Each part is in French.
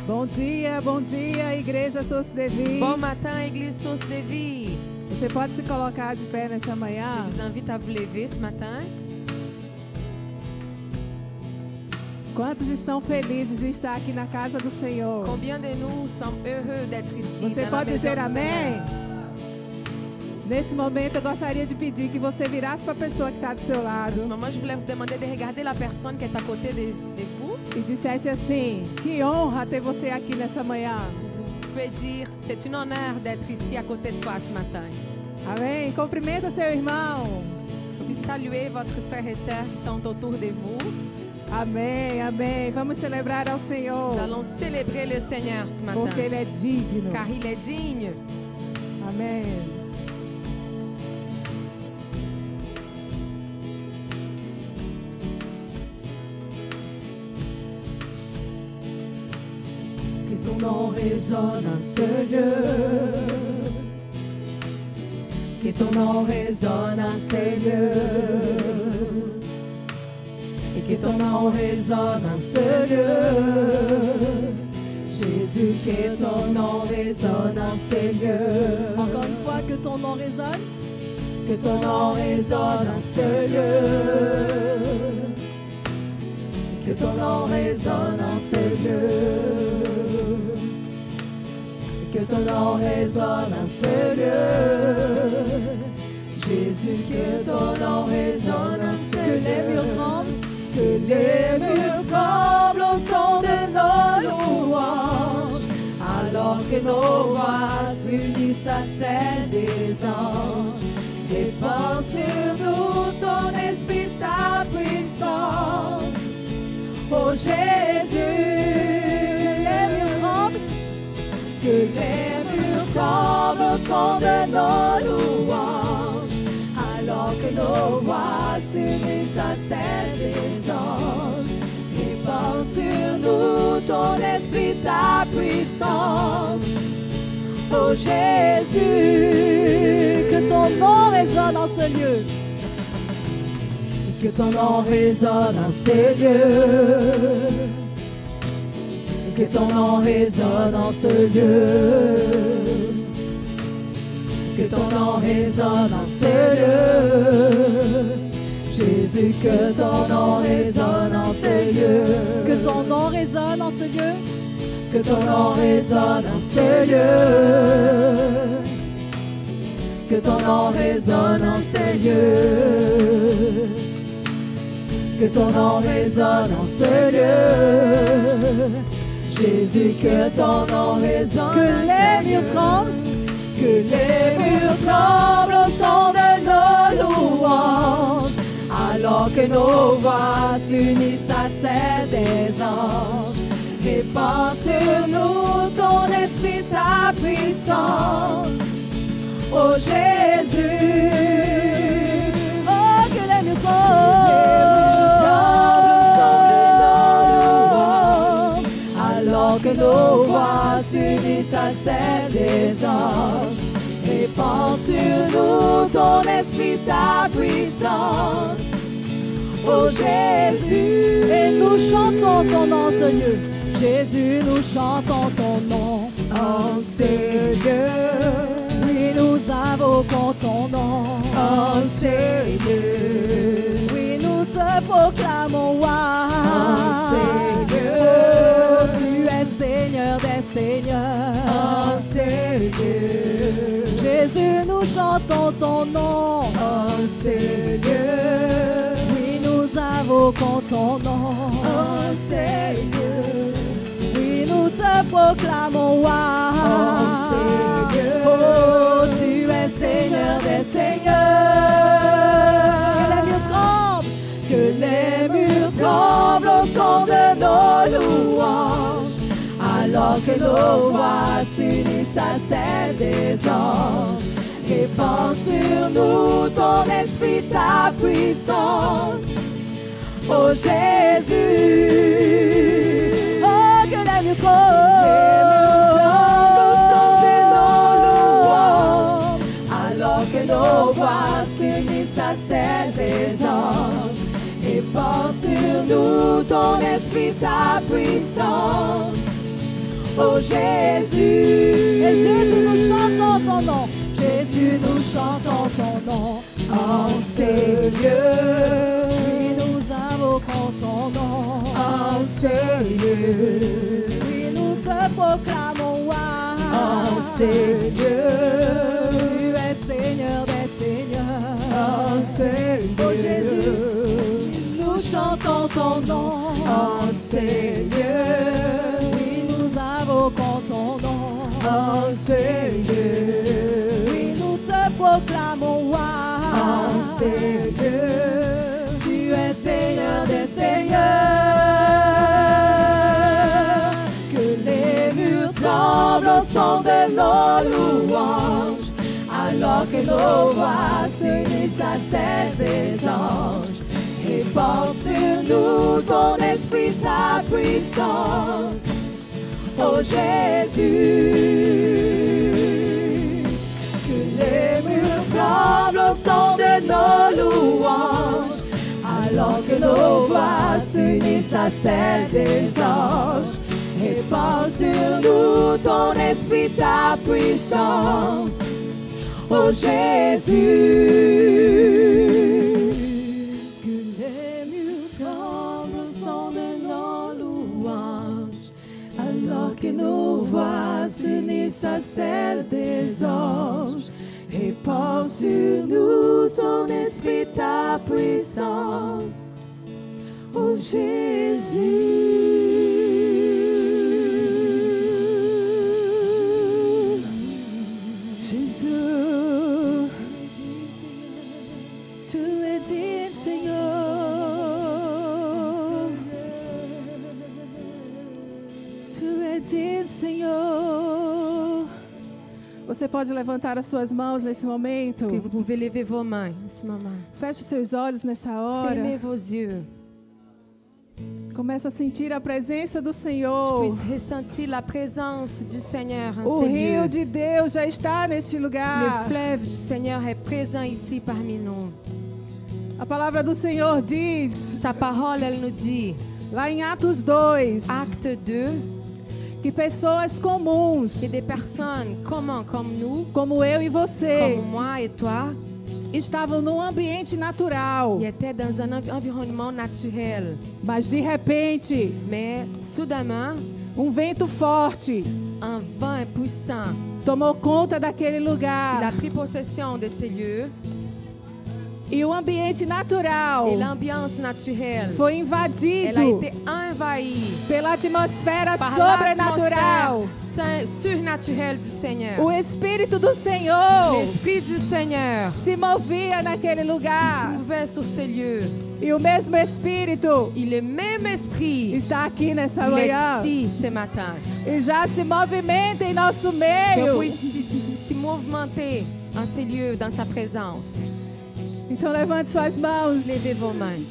Bom dia, Igreja Source de Vie. Bon matin, Église Source de Vie. Você pode se colocar de pé nessa Je manhã? vous invite à vous lever ce matin. Quantos estão felizes de estar aqui na casa do Senhor? Combien de nous sommes heureux d'être ici Você dans la pode maison dizer du amém? Seigneur. Nesse momento eu gostaria de pedir que você virasse para a pessoa que está do seu En ce lado moment, je voulais vous demander de regarder la personne qui est à côté de vous. e dissesse assim: que honra ter você aqui nessa manhã. Vous pouvez dire, c'est un honneur d'être ici à côté de toi ce matin. Amém? Cumprimenta seu irmão. Je puis saluer votre frère et sœur qui sont autour de vous. Amém, amém. Vamos celebrar ao Senhor, Nous allons célébrer le Seigneur ce matin, porque Ele é digno. car il est digne. Amém. Que ton nom résonne en ce lieu. Que ton nom résonne en ce lieu. Et que ton nom résonne en ce lieu. Jésus, que ton nom résonne en ce lieu. Encore une fois, que ton nom résonne. Que ton nom résonne en ce lieu. Que ton nom résonne en ce lieu. Que ton nom résonne en ce lieu. Jésus, que ton nom résonne en ce lieu. Que les murs tremblent. Que les murs tremblent au son de nos louanges. Alors que nos voix s'unissent à celles des anges. Répand sur nous ton esprit, ta puissance. Oh Jésus, les murs tremblent. Que les murs tremblent au son de nos louanges. Alors que nos voix s'unissent à celles des anges. Répand sur nous ton esprit, ta puissance. Oh Jésus, Que ton nom résonne en ce lieu. que ton nom résonne en ces lieux. Que ton nom résonne en ce lieu. Que ton nom résonne en ces lieux. Jésus, que ton nom résonne en ces lieux. Que ton nom résonne en ce lieu. Que ton nom résonne en ces lieux. Que ton nom résonne en ces lieux. Que ton nom résonne en ces lieux. Jésus, que ton nom résonne. Que les murs tremblent. Que les murs tremblent au son de nos louanges. Alors que nos voix s'unissent à celles des anges. Répand sur nous ton esprit, ta puissance. Oh Jésus, Oh, que les murs tremblent. Alors que nos voix s'unissent à celles des anges. Répand sur nous ton esprit, ta puissance. Oh Jésus, Et nous chantons ton nom en ce lieu. Jésus, nous chantons ton nom. en ce lieu. Oui, nous invoquons ton nom. En ce lieu. Oui, nous te proclamons roi. En ce lieu. Oh, tu es Seigneur des seigneurs. En ce lieu. Jésus, nous chantons ton nom. En ce lieu. Oui, nous invoquons ton nom. En ce lieu. Oui, nous te proclamons roi. En ce lieu. Oh, tu es Seigneur des seigneurs. Que les murs tremblent Que les murs tremblent au son de nos louanges. Alors que nos voix s'unissent à celles des anges. Répand sur nous ton esprit, ta puissance. Oh Jésus, Oh, que les murs tremblent au son de tremblent. nos louanges. Alors que nos voix s'unissent à celles des anges. Répand sur nous ton esprit, ta puissance. Oh Jésus. Et Jésus, nous chantons ton nom. Jésus, nous chantons ton nom. En ces lieux, Oui, nous invoquons ton nom. en ces lieux, Oui, nous te proclamons. en ces lieux, Tu es Seigneur des seigneurs. en ces Oh Jésus, lieux, nous chantons ton nom. en ces lieux, Oui, nous invoquons ton nom. en ces lieux, Oui, nous te proclamons. en ces lieux, Tu es Seigneur des seigneurs. que les murs tremblent au son de nos louanges, alors que nos voix s'unissent à celles des anges. Répand sur nous ton esprit, ta puissance, oh Jésus. Que les murs tremblent au son de nos louanges, alors que nos voix s'unissent à celles des anges. Répand sur nous ton esprit, ta puissance, oh Jésus. Que les murs tremblent au son de nos louanges, alors que nos voix s'unissent à celles des anges. Répand sur nous ton esprit, ta puissance, oh Jésus. Jésus, tu es digne, Senhor. Tu es digne, Senhor. Você pode levantar as suas mãos nesse momento. Est-ce que vous pouvez lever vos mains en ce moment? Feche os seus olhos nessa Fermez hora. vos yeux. Começa a sentir a presença do Je Senhor. puisse ressentir la présence du Seigneur en O ces rio lieux. de Deus já está neste Le lugar. fleuve du Seigneur est présent ici parmi nous. A palavra do Senhor diz, Sa parole, elle nous dit, lá em Atos 2, acte 2, que pessoas comuns, que des personnes comme nous, como eu e você, comme moi et toi, estavam num ambiente natural, ils étaient dans un environnement naturel. mas de repente, Mais soudainement, vento forte un vent puissant, tomou conta daquele il a lugar. pris possession de ces lieux E o ambiente natural et l'ambiance naturelle, foi elle a invadido été envahie pela atmosfera par sobrenatural. l'atmosphère surnaturelle du Seigneur. O Espírito do Senhor L'Esprit du Seigneur se movia naquele se lugar. mouvait sur ces lieux. E o mesmo Espírito Et le même esprit, está aqui nessa il est manhã ici ce matin. e já se movimenta em nosso Que meio. puisse se mouvementer en ces lieux, dans sa présence. Então levante suas mãos Levez vos mains.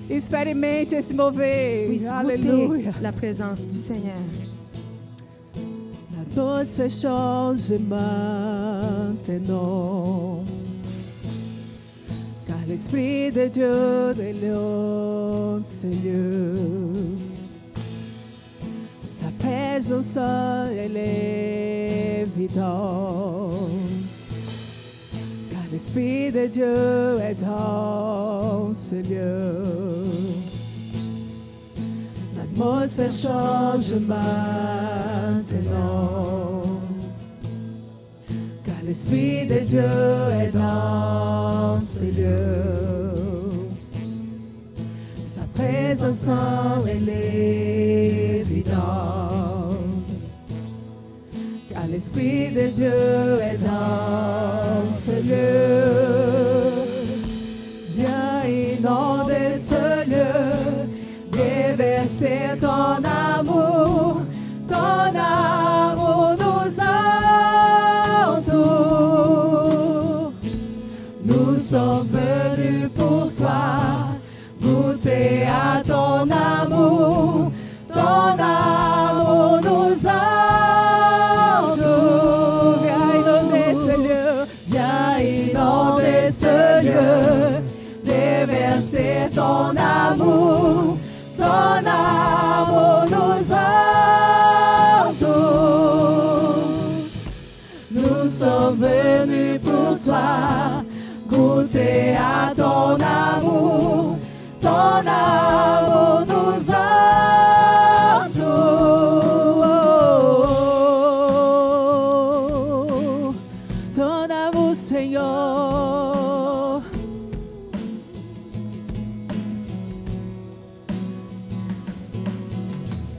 e experimente esse mover. Puisse Aleluia. goûter la présence du Seigneur. L'atmosphère change maintenant, car l'Esprit de Dieu déliance ces lieux. Sa présence est l'évidence, car l'Esprit de Dieu est dans ce lieu. L'atmosphère change maintenant, car l'Esprit de Dieu est dans ce lieu. Sa présence est l'évidence, car l'Esprit de Dieu est dans ce lieu. Viens inonder ce lieu, déverser ton amour nous entoure. Nous sommes venus pour toi, goûter à ton amour nous entoure. Viens inonder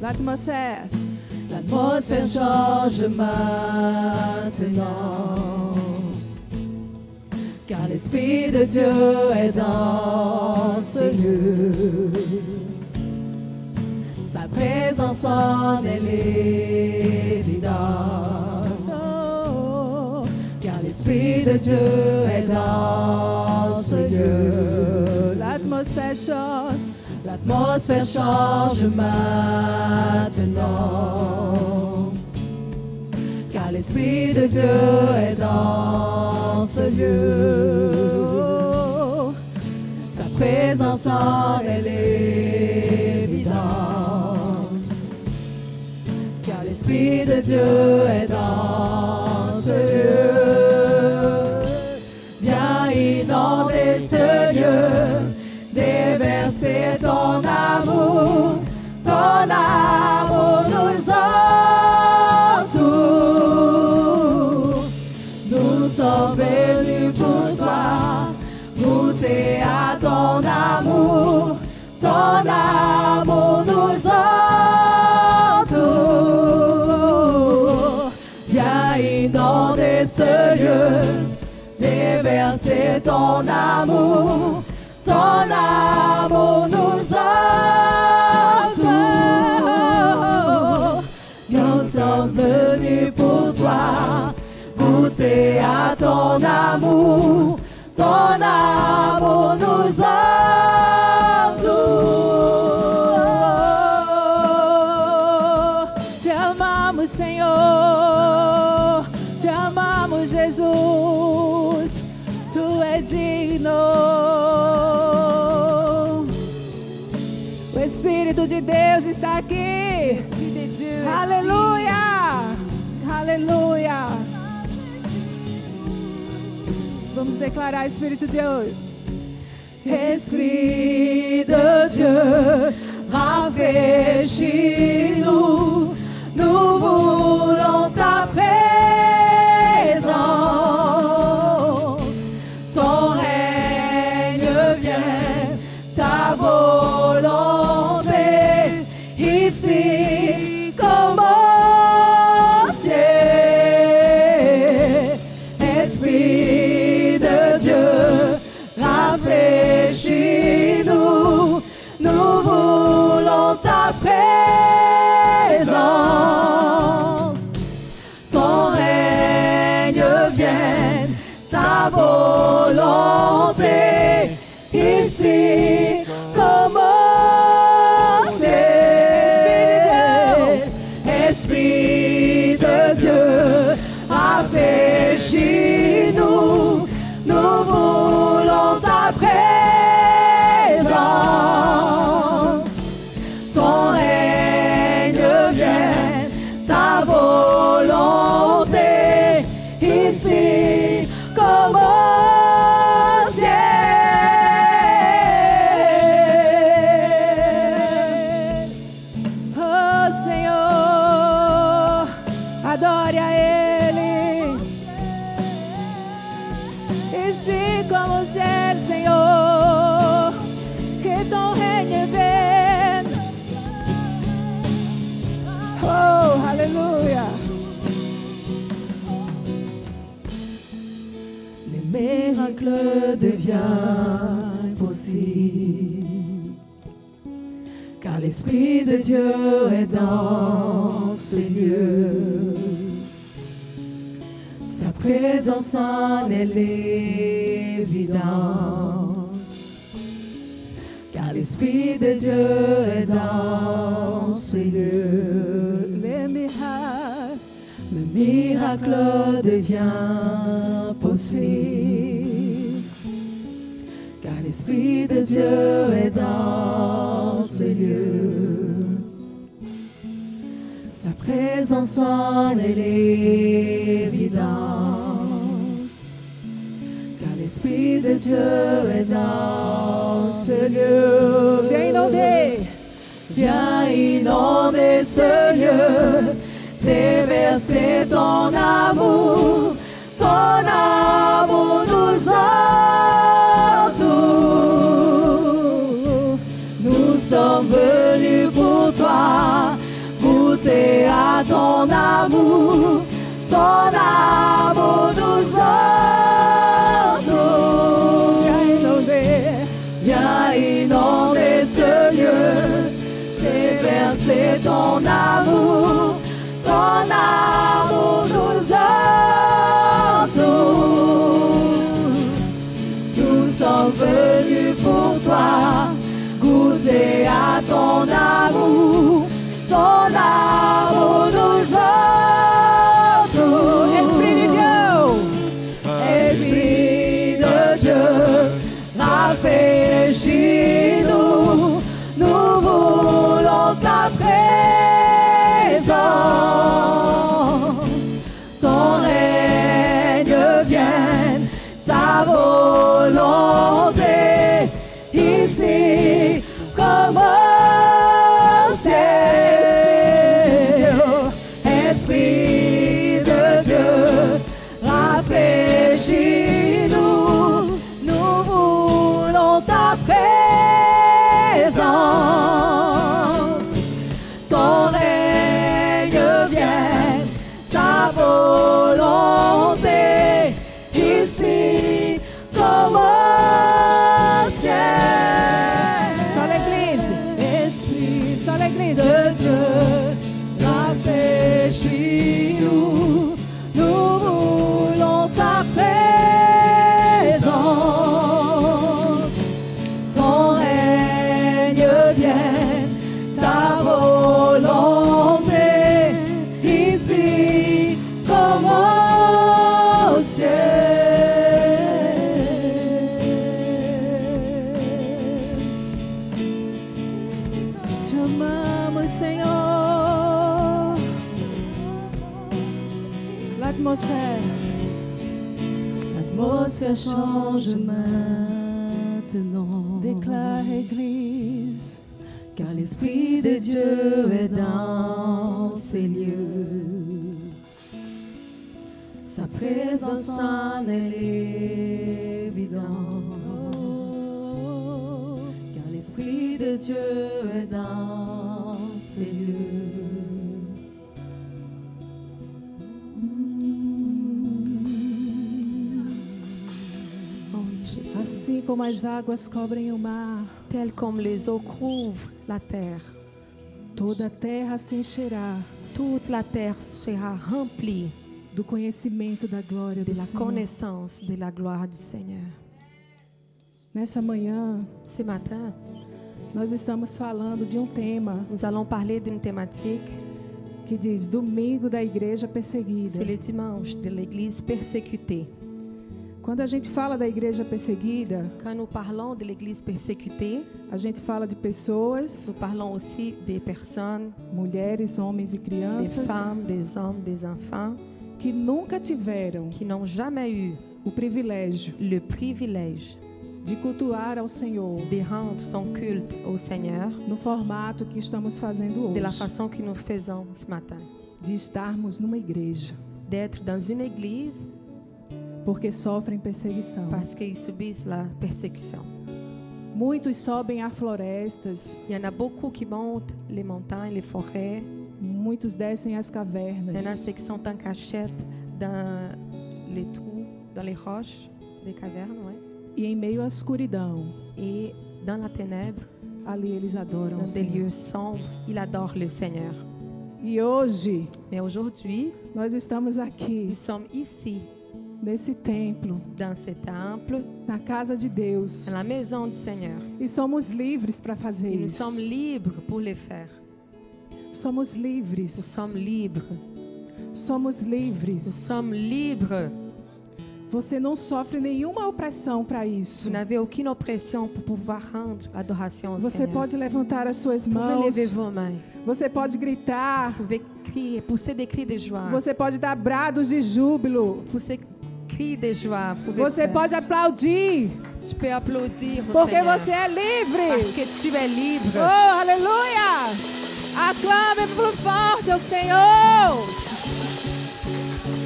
L'atmosphère. L'atmosphère change maintenant, car l'Esprit de Dieu est dans ce lieu. Sa présence en est l'évidence, car l'Esprit de Dieu est dans ce lieu. L'atmosphère change. L'atmosphère change maintenant, car l'Esprit de Dieu est dans ce lieu. Sa présence en est l'évidence, car l'Esprit de Dieu est dans ce lieu. Viens inonder ce lieu, déverser ton amour nous entoure. Nous sommes venus pour toi, goûter à ton amour nous entoure. Viens inonder ce lieu, déverser ton amour nous entoure. Nous sommes venus pour toi, goûter à ton amour nous entoure. Te amamos, Senhor, te amamos, Jesus, tu és digno. O Espírito de Deus está aqui. L'Esprit de Dieu est Aleluia! Aleluia! Vamos declarar, Espírito de Deus. Esprit de Dieu, rafraîchis-nous, nous voulons ta présence. Ton règne vient, ta volonté, ici comme au ciel. Esprit de Dieu, rafraîchis-nous, nous voulons ta présence. Ton règne vienne, ta volonté, ici comme au ciel. Esprit de Dieu, rafraîchis-nous, nous voulons ta présence. Ton règne vienne, ta volonté, ici comme au ciel. Oh, Senhor, adore a Ele. Ici comme au ciel, Senhor, que ton règne vienne. Oh, Alléluia. Les miracles deviennent possibles, car l'Esprit de Dieu est dans ce lieu. Sa présence en est l'évidence, car l'Esprit de Dieu est dans ce lieu. Le miracle devient possible, car l'Esprit de Dieu est dans ce lieu. Sa présence en est l'évidence, car l'Esprit de Dieu est dans ce lieu. Viens inonder. Viens inonder ce lieu, déverser ton amour nous entoure. Nous sommes venus pour toi, amour nous entoure. Viens inonder ce lieu, déverser ton amour nous entoure. Nous sommes venus pour toi, goûter à ton amour nous entoure. Esprit de Dieu, rafraîchis-nous, nous voulons ta présence. Ton règne vienne, ta volonté, ici comme au ciel. Esprit de Dieu, rafraîchis-nous, nous voulons ta présence. Ton règne vienne, ta volonté, ici comme au ciel. Só l'église. Esprit, só l'église de Dieu, rafraîchis-nous, nous voulons ta présence. Ton règne vienne, ta volonté, ici comme au ciel. Te amamos, Senhor. L'atmosphère change maintenant. déclare, Église. Car l'Esprit de Dieu est dans ces lieux. Sa présence en est évidente. Car l'Esprit de Dieu est dans ces lieux. Oh oui, Jésus. Assim como as águas cobrem o mar, Tel comme les eaux couvrent la terre, toda a terra se encherá toute la terre sera remplie do conhecimento da glória de do la Senhor. connaissance de la gloire du Seigneur. Nessa manhã, Ce matin, nós estamos falando de um tema nous allons parler d'une thématique, que diz Domingo da Igreja Perseguida. c'est le dimanche de l'église persécutée. Quando a gente fala da igreja perseguida, Quand nous parlons de l'église persécutée, a gente fala de pessoas, nous parlons aussi des personnes, mulheres, homens e des crianças femmes, des hommes, des enfants que nunca tiveram qui n'ont jamais eu o privilégio le privilège de cultuar ao Senhor de rendre son culte au Seigneur no formato que estamos fazendo de la hoje, façon que nous faisons ce matin. de estarmos numa igreja, D'être dans une église porque sofrem perseguição. parce qu'ils subissent la persécution. Muitos sobem a florestas, Il y en a beaucoup qui montent les montagnes, les forêts. muitos descem as Il y en a cavernas, ceux qui sont en cachette dans les trous, dans les roches, des cavernes, ouais. e em meio à escuridão, Et dans la ténèbre, ali eles adoram o dans des Senhor. lieux sombres, ils adorent le Seigneur. E hoje Mais aujourd'hui, nós estamos aqui nous sommes ici, nesse templo, dans ce temple, na casa de Deus, dans la maison du Seigneur. e somos livres para fazer Et nous isso. sommes libres pour le faire. Somos Nous livres. sommes libres. Somos Nous livres. sommes libres. Você não sofre nenhuma opressão para Vous isso. n'avez aucune oppression pour pouvoir rendre adoration au Você Seigneur. pode levantar as suas Vous pouvez mãos. lever vos mains. Você pode gritar. Vous pouvez crier, pousser des cris de joie. Você pode dar brados de júbilo. Pousser cris de joie. Vous pouvez Você faire. pode aplaudir. Tu peux applaudir au Porque Seigneur. você é Parce livre. que tu es libre. Oh, aleluia! Aclame por forte ao Senhor.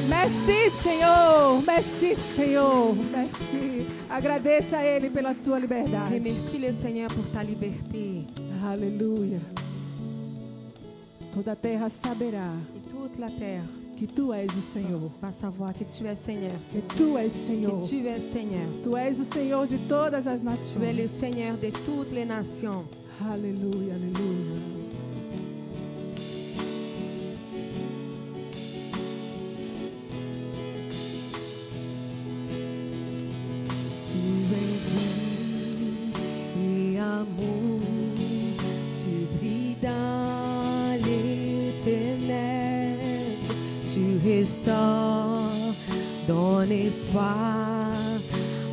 Merci, Senhor. Merci, Senhor. Merci. Agradeça a Ele pela sua liberdade. Remercie le Seigneur pour ta liberté. Aleluia. Toda a terra saberá Et toute toute la terre que tu és o Senhor. va savoir que tu es Seigneur. Que tu és Senhor. Que tu es Seigneur. Tu és o Senhor de todas as Tu es le nações. Seigneur de toutes les nations. Aleluia, aleluia. Tu es vie et amour, tu brilles dans les ténèbres, tu restaures, donnes espoir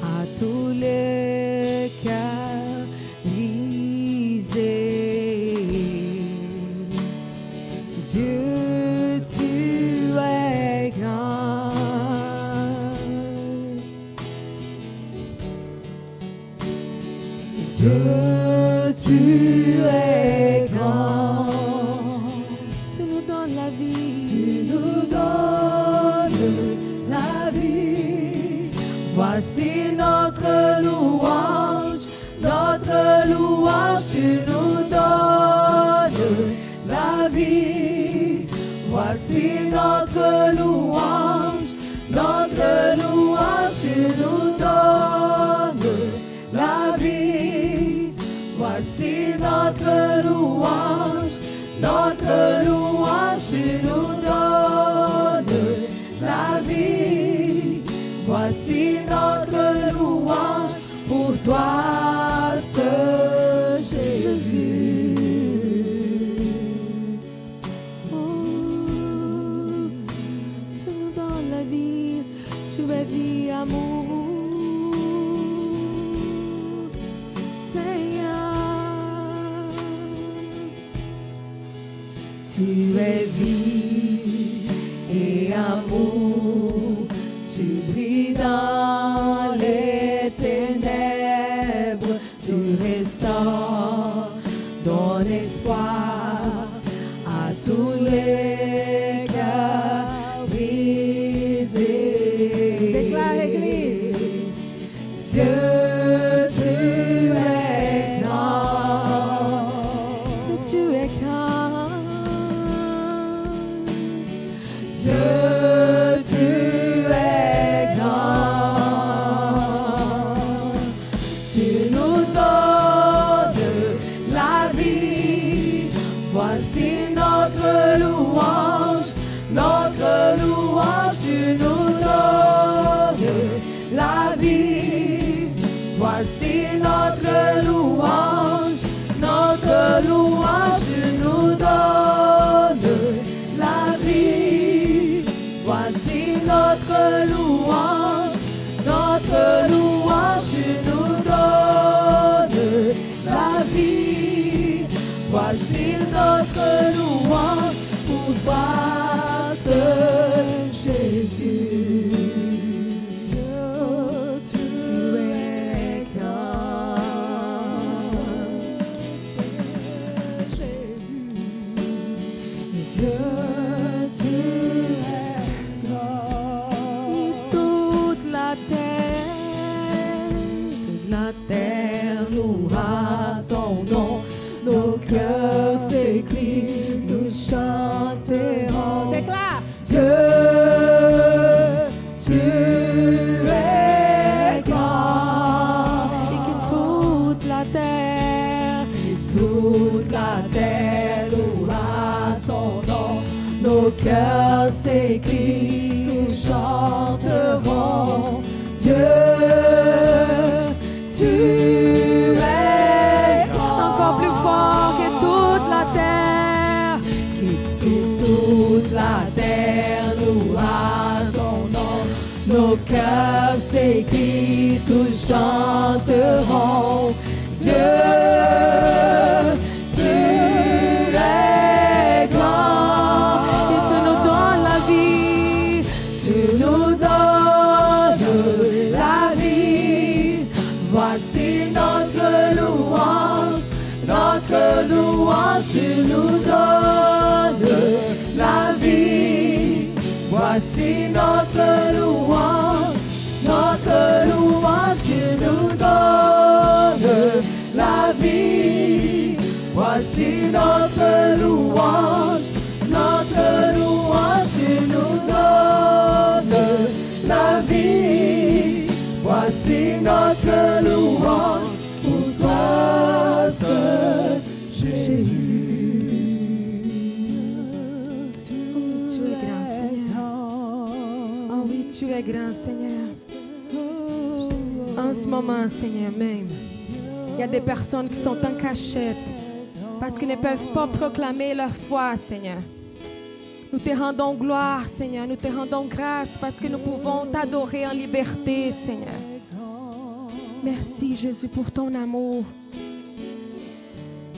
à tous les cœurs brisés. Dieu, tu es grand. Dieu, tu es grand. Tu nous donnes la vie. Tu nous donnes la vie. Voici notre louange, notre louange. Tu nous donnes la vie. Voici notre louange, notre louange. Tu nous donnes la vie. Voici notre louange, notre louange. Tu nous donnes la vie. Voici notre louange pour toi seul, Jésus. Oh, tu nous donnes la vie, tu es vie, amour. Tu es vie et amour, tu brilles dans les ténèbres, tu restaures, donnes espoir à tous les cœurs brisés. Déclare, Église. Dieu, tu es grand, tu es grand. Dieu, tu es grand. Tu nous donnes la vie. Voici notre louange, notre louange. Tu nous donnes la vie. Voici notre louange, notre louange. Tu nous donnes la vie. Voici notre louange, notre louange. Tu nous donnes la vie. Voici notre louange pour toi seul, Jésus. Tu es grand, Jésus. Dieu, tu es grand. Toute la terre louera ton nom. Nos cœurs s'écrient, nous chanterons. Declara. Dieu, tu es grand. Et que toute la terre louera ton nom. Nos cœurs s'écrient, nous chanterons. Dieu, tu es grand. Encore plus fort que toute la terre, que toute la terre louera ton nom. Nos cœurs s'écrient, tous chanteront. Dieu, tu es grand. Et tu nous donnes la vie, tu nous donnes la vie. Voici notre louange, notre louange. Tu nous donnes la vie. Voici notre louange, notre louange. Tu nous donnes la vie. Voici notre louange, notre louange. es grand, Seigneur. En ce moment, Seigneur, même, il y a des personnes qui sont en cachette parce qu'ils ne peuvent pas proclamer leur foi, Seigneur. Nous te rendons gloire, Seigneur. Nous te rendons grâce parce que nous pouvons t'adorer en liberté, Seigneur. Merci, Jésus, pour ton amour.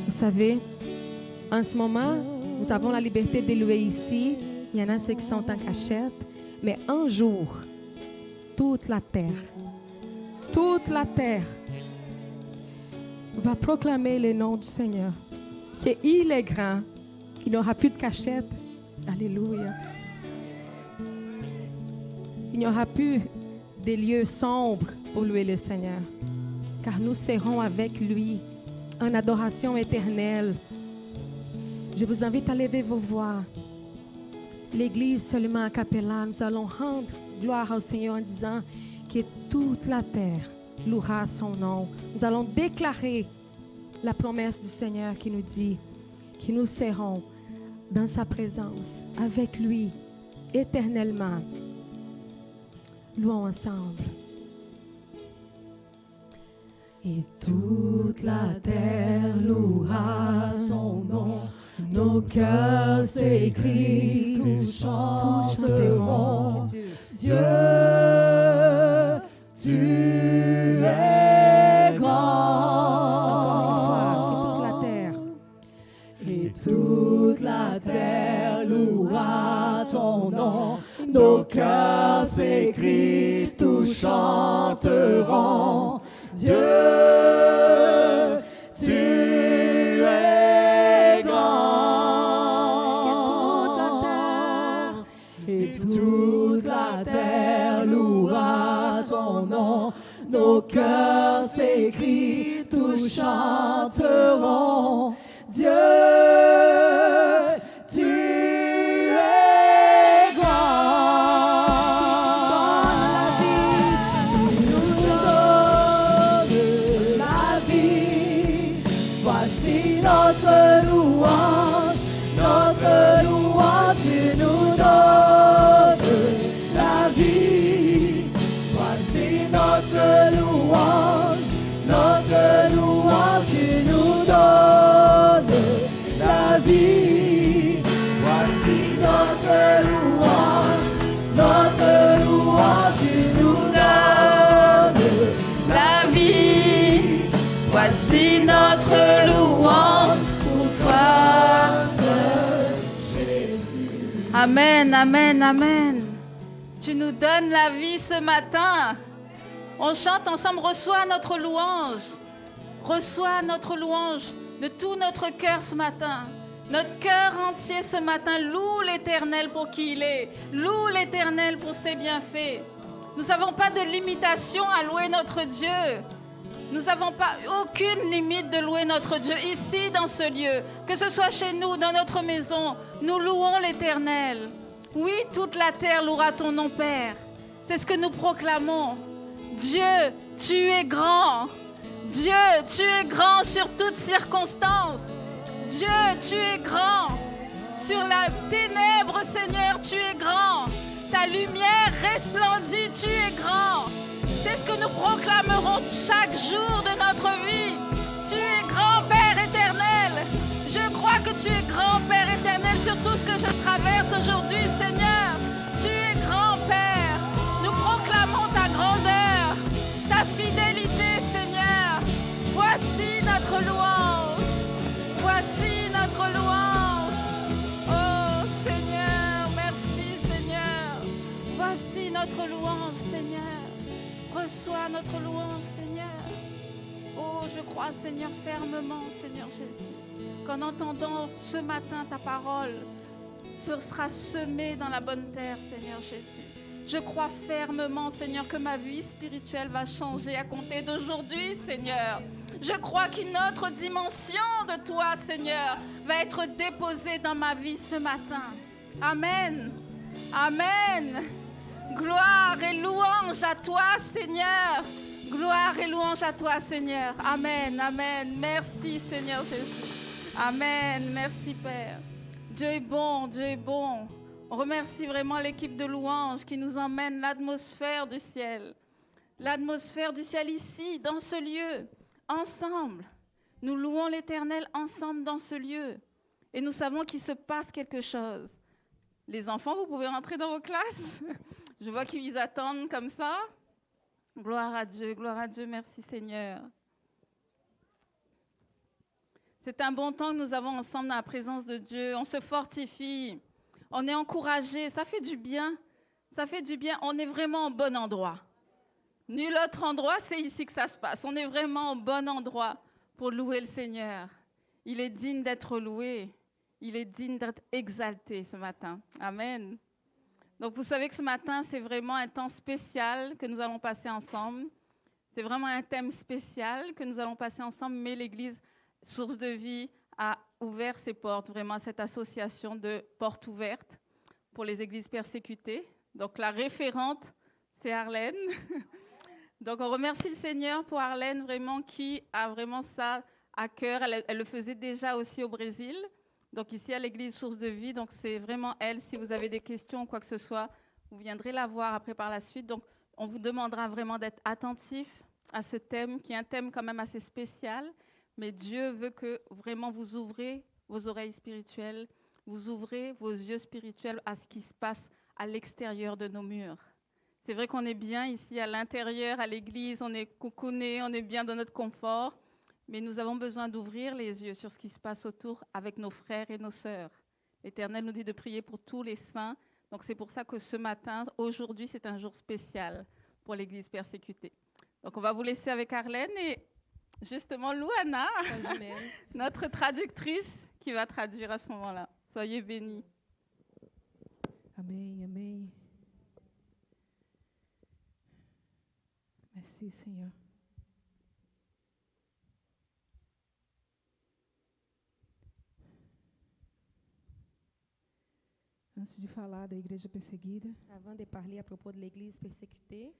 Vous savez, en ce moment, nous avons la liberté de louer ici. Il y en a ceux qui sont en cachette. Mais un jour, toute la terre va proclamer le nom du Seigneur. Qu'il est grand, qu'il n'aura plus de cachette. Alléluia. Il n'y aura plus des lieux sombres pour louer le Seigneur. Car nous serons avec lui en adoration éternelle. Je vous invite à lever vos voix. L'Église seulement a cappella. Nous allons rendre gloire au Seigneur en disant que toute la terre louera son nom. Nous allons déclarer la promesse du Seigneur qui nous dit que nous serons dans sa présence avec lui éternellement. Louons ensemble. Et toute la terre louera son nom. Nos cœurs s'écrient, tous chanteront. Dieu, tu es grand. Et toute la terre louera ton nom. Nos cœurs s'écrient, tous chanteront. Dieu, tu es grand. Et toute la terre louera son nom. Nos cœurs s'écrient, tous chanteront. Dieu, tu es grand. Tu nous donnes la vie. Voici notre louange, tu nous donnes la vie. Voici notre louange, tu nous donnes la vie. Voici notre louange, tu nous donnes la vie. Voici notre louange pour toi seul, Jésus. Amen, amen, amen. Tu nous donnes la vie ce matin. On chante ensemble, reçois notre louange. Reçois notre louange de tout notre cœur ce matin. Notre cœur entier ce matin loue l'Éternel pour qui il est. Loue l'Éternel pour ses bienfaits. Nous n'avons pas de limitation à louer notre Dieu. Nous n'avons pas aucune limite de louer notre Dieu ici dans ce lieu. Que ce soit chez nous, dans notre maison, nous louons l'Éternel. Oui, toute la terre louera ton nom, Père. C'est ce que nous proclamons. Dieu, tu es grand. Dieu, tu es grand sur toutes circonstances. Dieu, tu es grand. Sur la ténèbre, Seigneur, tu es grand. Ta lumière resplendit, tu es grand. C'est ce que nous proclamerons chaque jour de notre vie. Tu es grand, Père éternel. Je crois que tu es grand, Père éternel, sur tout ce que je traverse aujourd'hui, Seigneur. Tu es grand, Père. Nous proclamons ta grandeur, ta fidélité, Seigneur. Voici notre louange. Voici notre louange. Oh, Seigneur, merci, Seigneur. Voici notre louange, Seigneur. Reçois notre louange, Seigneur. Oh, je crois, Seigneur, fermement, Seigneur Jésus, qu'en entendant ce matin ta parole, ce sera semé dans la bonne terre, Seigneur Jésus. Je crois fermement, Seigneur, que ma vie spirituelle va changer à compter d'aujourd'hui, Seigneur. Je crois qu'une autre dimension de toi, Seigneur, va être déposée dans ma vie ce matin. Amen. Amen. Gloire et louange à toi, Seigneur. Gloire et louange à toi, Seigneur. Amen, amen. Merci, Seigneur Jésus. Amen. Merci, Père. Dieu est bon, Dieu est bon. On remercie vraiment l'équipe de louanges qui nous emmène l'atmosphère du ciel. L'atmosphère du ciel ici, dans ce lieu, ensemble. Nous louons l'Éternel ensemble dans ce lieu. Et nous savons qu'il se passe quelque chose. Les enfants, vous pouvez rentrer dans vos classes. Je vois qu'ils attendent comme ça. Gloire à Dieu, merci Seigneur. C'est un bon temps que nous avons ensemble dans la présence de Dieu. On se fortifie, on est encouragé, ça fait du bien. Ça fait du bien, on est vraiment au bon endroit. Nul autre endroit, c'est ici que ça se passe. On est vraiment au bon endroit pour louer le Seigneur. Il est digne d'être loué. Il est digne d'être exalté ce matin. Amen. Donc, vous savez que ce matin, c'est vraiment un temps spécial que nous allons passer ensemble. C'est vraiment un thème spécial que nous allons passer ensemble, mais l'Église Source de Vie a ouvert ses portes, vraiment cette association de portes ouvertes pour les églises persécutées. Donc, la référente, c'est Arlène. Donc, on remercie le Seigneur pour Arlène, vraiment, qui a vraiment ça à cœur. Elle le faisait déjà aussi au Brésil. Donc, ici, à l'église Source de Vie. Donc, c'est vraiment elle. Si vous avez des questions ou quoi que ce soit, vous viendrez la voir après par la suite. Donc, on vous demandera vraiment d'être attentif à ce thème, qui est un thème quand même assez spécial. Mais Dieu veut que vraiment vous ouvrez vos oreilles spirituelles, vous ouvrez vos yeux spirituels à ce qui se passe à l'extérieur de nos murs. C'est vrai qu'on est bien ici à l'intérieur, à l'église, on est cocooné, on est bien dans notre confort, mais nous avons besoin d'ouvrir les yeux sur ce qui se passe autour avec nos frères et nos sœurs. L'Éternel nous dit de prier pour tous les saints, donc c'est pour ça que ce matin, aujourd'hui, c'est un jour spécial pour l'église persécutée. Donc on va vous laisser avec Arlène et justement Louana, notre traductrice, qui va traduire à ce moment-là. Soyez bénis. Amém, amém. Merci, Senhor. Antes de falar da igreja perseguida, Avant de parler à propos de l'église persécutée,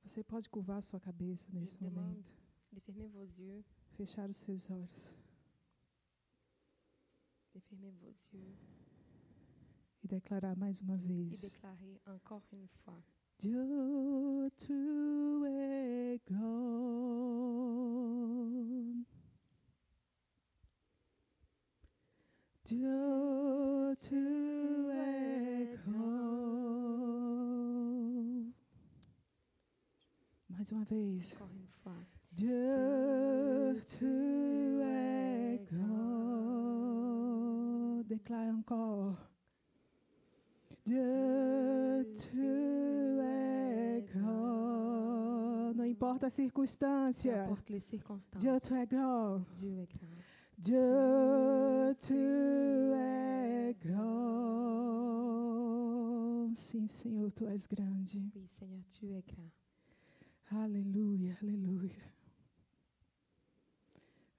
você pode curvar sua cabeça nesse je demande momento, de fermer vos yeux, fechar os seus olhos de fermer vos yeux e declarar mais uma et vez: déclarer encore une fois: Dieu, tu es grand. Dieu, tu es grand. Mais uma vez. encore une fois. Dieu, tu es grand. Declara encore. Dieu, tu es grand. Não importa a Peu circunstância. importe les circonstances, Dieu, tu es grand. Dieu est grand. Dieu, tu es grand. Sim, Senhor, tu és grande. Oui, Seigneur, tu es grand. Aleluia, aleluia.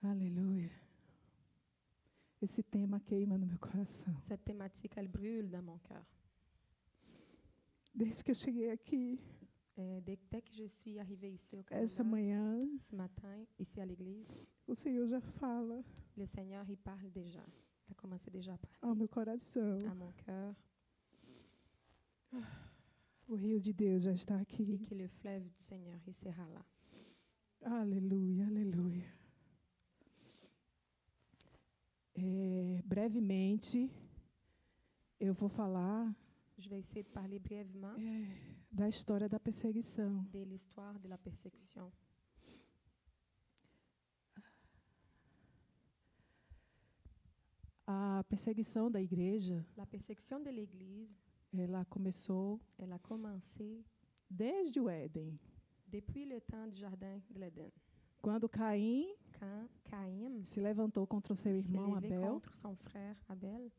Aleluia. Esse tema queima no meu coração. Cette thématique, elle brûle dans mon cœur. Desde que eu cheguei aqui, Dès que je suis arrivée ici au essa Canada, manhã, ce matin, ici à l'église, o Senhor já fala le Seigneur, il parle déjà. Il a commencé déjà à parler ao meu coração. à mon cœur O rio de Deus já está et aqui. que le fleuve du Seigneur, il sera là. Aleluia, aleluia. Brevemente, eu vou falar Je vais essayer de parler brièvement da história da perseguição. de l'histoire de la persécution. A perseguição da igreja, La persécution de l'Église, ela começou elle a commencé desde o Éden, depuis le temps du Jardin de l'Éden, quando Caim quand Caïn se levantou contra o seu s'est irmão levé Abel. contre son frère Abel.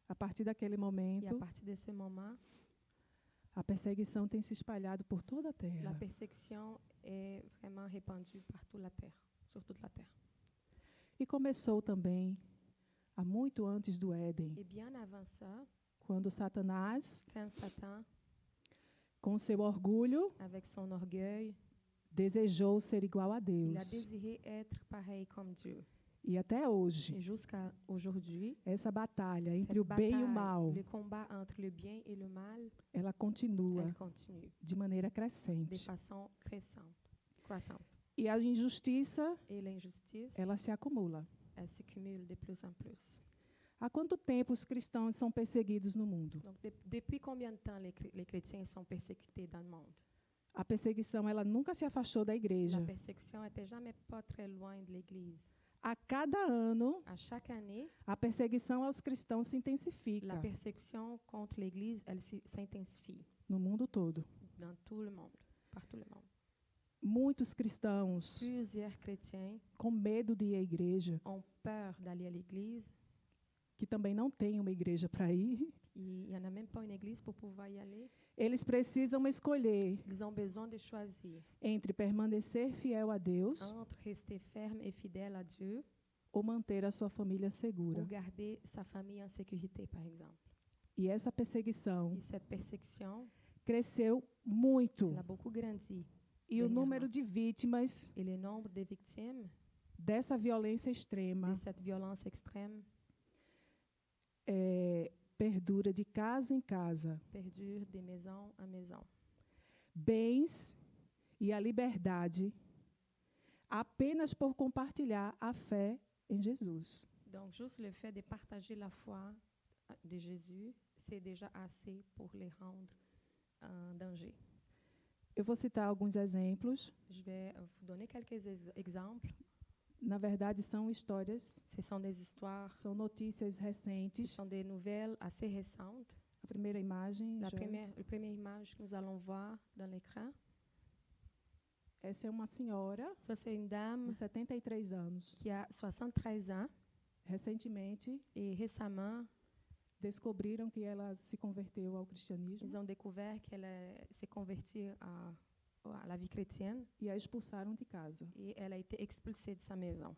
A partir daquele Et à momento, partir de ce moment, a perseguição tem se espalhado por toda a la terra. persécution est vraiment répandue par toute la terre, sur toute la terre. E começou também há muito antes do Éden, Et bien avant ça, quando Satanás, quand Satan, com seu orgulho, avec son orgueil, desejou ser igual a il a Deus. désiré être pareil comme Dieu. E até hoje, Et jusqu'à aujourd'hui, essa batalha entre cette o bem e o bataille, mal, le combat entre le bien et le mal, ela continua elle continue de maneira de crescente. façon croissante. E a injustiça, Et l'injustice, ela se acumula. elle se cumule de plus en plus. Há quanto tempo os cristãos são perseguidos no mundo? Donc, depuis combien de temps les chrétiens sont persécutés dans le monde? A perseguição, ela nunca se afastou da La igreja. persécution n'était jamais pas très loin de l'Église. A cada ano, À chaque année, a perseguição aos cristãos se la intensifica persécution contre l'Église, elle s'intensifie no mundo todo. dans tout le monde, partout le monde. Muitos cristãos, Plusieurs chrétiens com medo de ir à igreja, ont peur d'aller à l'Église. que também não têm uma igreja para ir, Il n'y en a même pas une église pour pouvoir y aller. eles precisam escolher Ils ont besoin de choisir entre permanecer fiel a Deus entre rester ferme et fidèle à Dieu ou manter a sua família segura. ou garder sa famille en sécurité, par exemple. E essa perseguição Et cette persécution, cresceu muito. elle a beaucoup grandi. E o número de vítimas Et le nombre de victimes dessa violência extrema de cette violence extrême perdura de casa em casa. perdure de maison en maison. Bens e a liberdade apenas por compartilhar a fé em Jesus. Donc, juste le fait de partager la foi de Jésus, c'est déjà assez pour les rendre en danger. Eu vou citar alguns exemplos. Je vais vous donner quelques exemples. Na verdade, são histórias, Ce sont des histoires, são notícias ce recentes. sont des nouvelles assez récentes. A primeira imagem, La já- première image que nous allons voir dans l'écran, essa é uma senhora ça c'est une dame de 73 anos. qui a 73 ans Recentemente, et récemment, descobriram que ela se converteu ao cristianismo ils ont découvert qu'elle s'est convertie à la vie chrétienne e a expulsaram de casa. et elle a été expulsée de sa maison.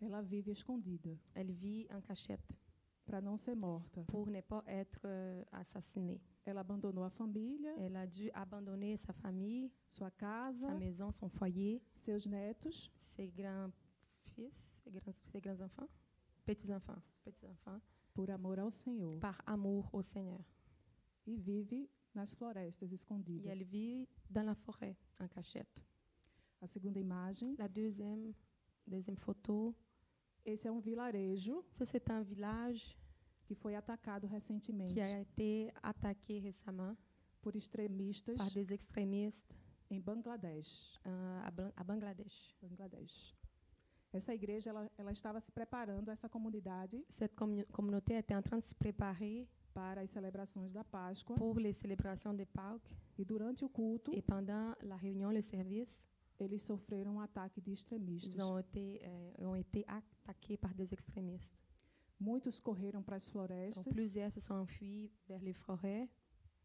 Ela vive escondida Elle vit en cachette para não ser morta. pour ne pas être assassinée. Ela abandonou a família, Elle a dû abandonner sa famille, sua casa, sa maison, son foyer, seus netos, ses grands-fils, ses grands-enfants, petits-enfants, por amor ao Senhor. par amour au Seigneur. E vive nas florestas, Et escondida. elle vit dans la forêt, en cachette. A segunda imagem, La deuxième photo, esse é um vilarejo ça c'est un village que foi atacado recentemente qui a été attaqué récemment por extremistas par des extrémistes em Bangladesh. à Bangladesh. Essa igreja, ela estava se preparando, essa comunidade, Cette communauté était en train de se préparer para as celebrações da Páscoa. pour les célébrations de Pâques. E durante o culto, Et pendant la réunion, le service, eles sofreram um ataque de extremistas. ils ont été attaqués par des extrémistes. Muitos correram para as Donc, florestas plusieurs se sont enfuis vers les forêts.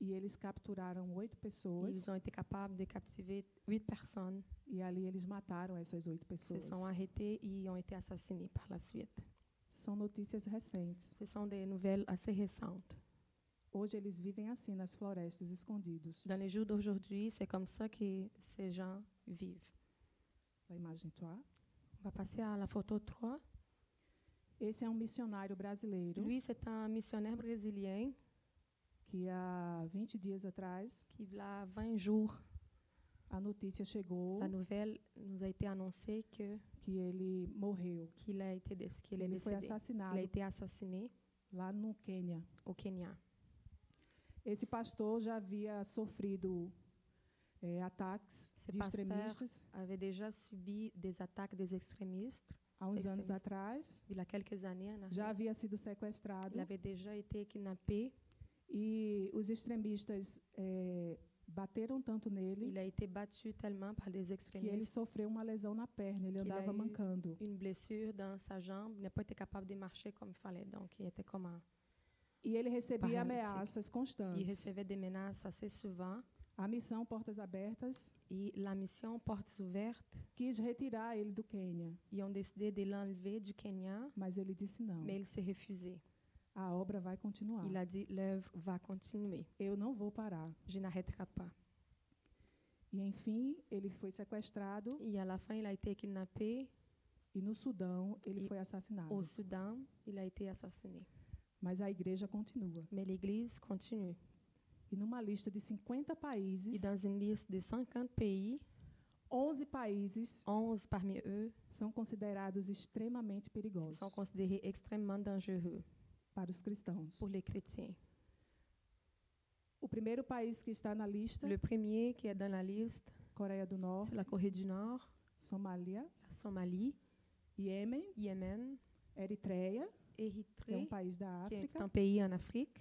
e eles capturaram 8 pessoas. Ils ont été capables de captiver 8 personnes. E ali eles mataram essas 8 Se pessoas. sont arrêtés et ont été assassinés par la suite. São notícias recentes. Ce sont des nouvelles assez récentes. Hoje eles vivem assim nas florestas, escondidos. Dans les jours d'aujourd'hui, c'est comme ça que ces gens vivent. A imagem 3. On va passer à la photo 3. Esse é um missionário brasileiro Lui, c'est un missionnaire brésilien que há 20 dias atrás qui, là, 20 jours, a notícia chegou la nouvelle nous a été annoncée que ele morreu. qu'il est Ele foi décédé. Il a assassinado été assassiné lá no Quênia. au Kenya. Esse pastor já havia sofrido ataques Ce de pasteur extremistas avait déjà subi des attaques des extrémistes há uns anos extremistas. atrás. il y a quelques années en Já arrière. havia sido sequestrado. Il avait déjà été kidnappé. E os extremistas bateram tanto nele Il a été battu tellement par des que ele extrémistes. sofreu uma lesão na perna. Ele qu'il a andava eu mancando. Une blessure dans sa jambe. Il n'a pas été capable de marcher comme il fallait. Donc, il était comme un... E ele recebia Paralítico. ameaças Il constantes. recevait des menaces assez souvent. A missão Portas Abertas Et la mission Portes Ouvertes, quis retirar ele do Quênia, ils ont décidé de l'enlever du Kenya, mas ele disse não. mais il s'est refusé. A obra vai continuar. Il a dit, l'œuvre va continuer. Eu não vou parar. Je n'arrêterai pas. E enfim, ele foi sequestrado Et à la fin, il a été kidnappé. E no Sudão, ele E foi assassinado. Au Soudan, il a été assassiné. Mas a igreja continua. Mais l'Église continue. E numa lista de 50 Et países, dans une liste de 50 pays, 11 países 11 parmi eux são considerados extremamente perigosos sont considérés extrêmement dangereux para os cristãos. pour les chrétiens. O primeiro país que está na lista, Le premier qui est dans la liste, Coreia do Norte, c'est la Corée du Nord, Somália, la Somalie, Iêmen, Yémen, Eritreia, que é Érythrée, país da qui est África, un pays en Afrique,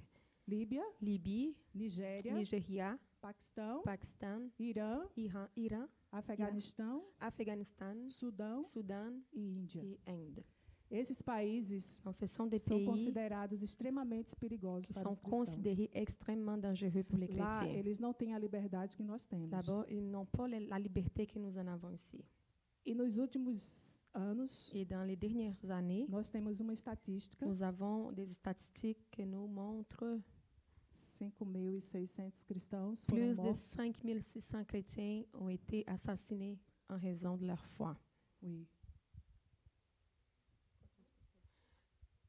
Líbia, Libye, Nigéria, Nigeria, Paquistão, Pakistan, Irã, Iran, Afeganistão, Afghanistan, Sudão Soudan e Índia. et Inde. Esses países Donc, ce sont des são pays considerados extremamente perigosos qui para sont os cristãos. considérés extrêmement dangereux pour les Lá, chrétiens. eles não têm a liberdade que nós temos. Là-bas, ils n'ont pas la liberté que nous en avons ici. E nos últimos anos, Et dans les dernières années, nós temos uma estatística, nous avons des statistiques qui nous montrent 5.600 cristãos foram plus de mortos. 5600 chrétiens ont été assassinés en raison de leur foi. Oui.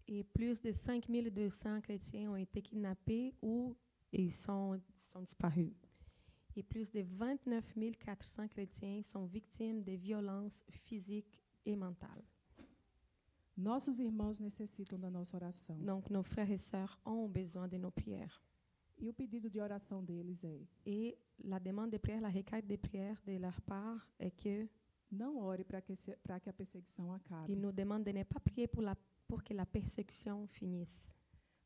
Et plus de 5200 chrétiens ont été kidnappés ou ils sont disparus. Et plus de 29 400 chrétiens sont victimes de violences physiques et mentales. Nossos irmãos necessitam da nossa oração. Donc nos frères et sœurs ont besoin de nos prières. E o pedido de oração deles é: Et la demande de prière, la requête de prière de leur part est que não ore para que a perseguição acabe, ils nous demandent de ne pas prier pour que la persécution finisse,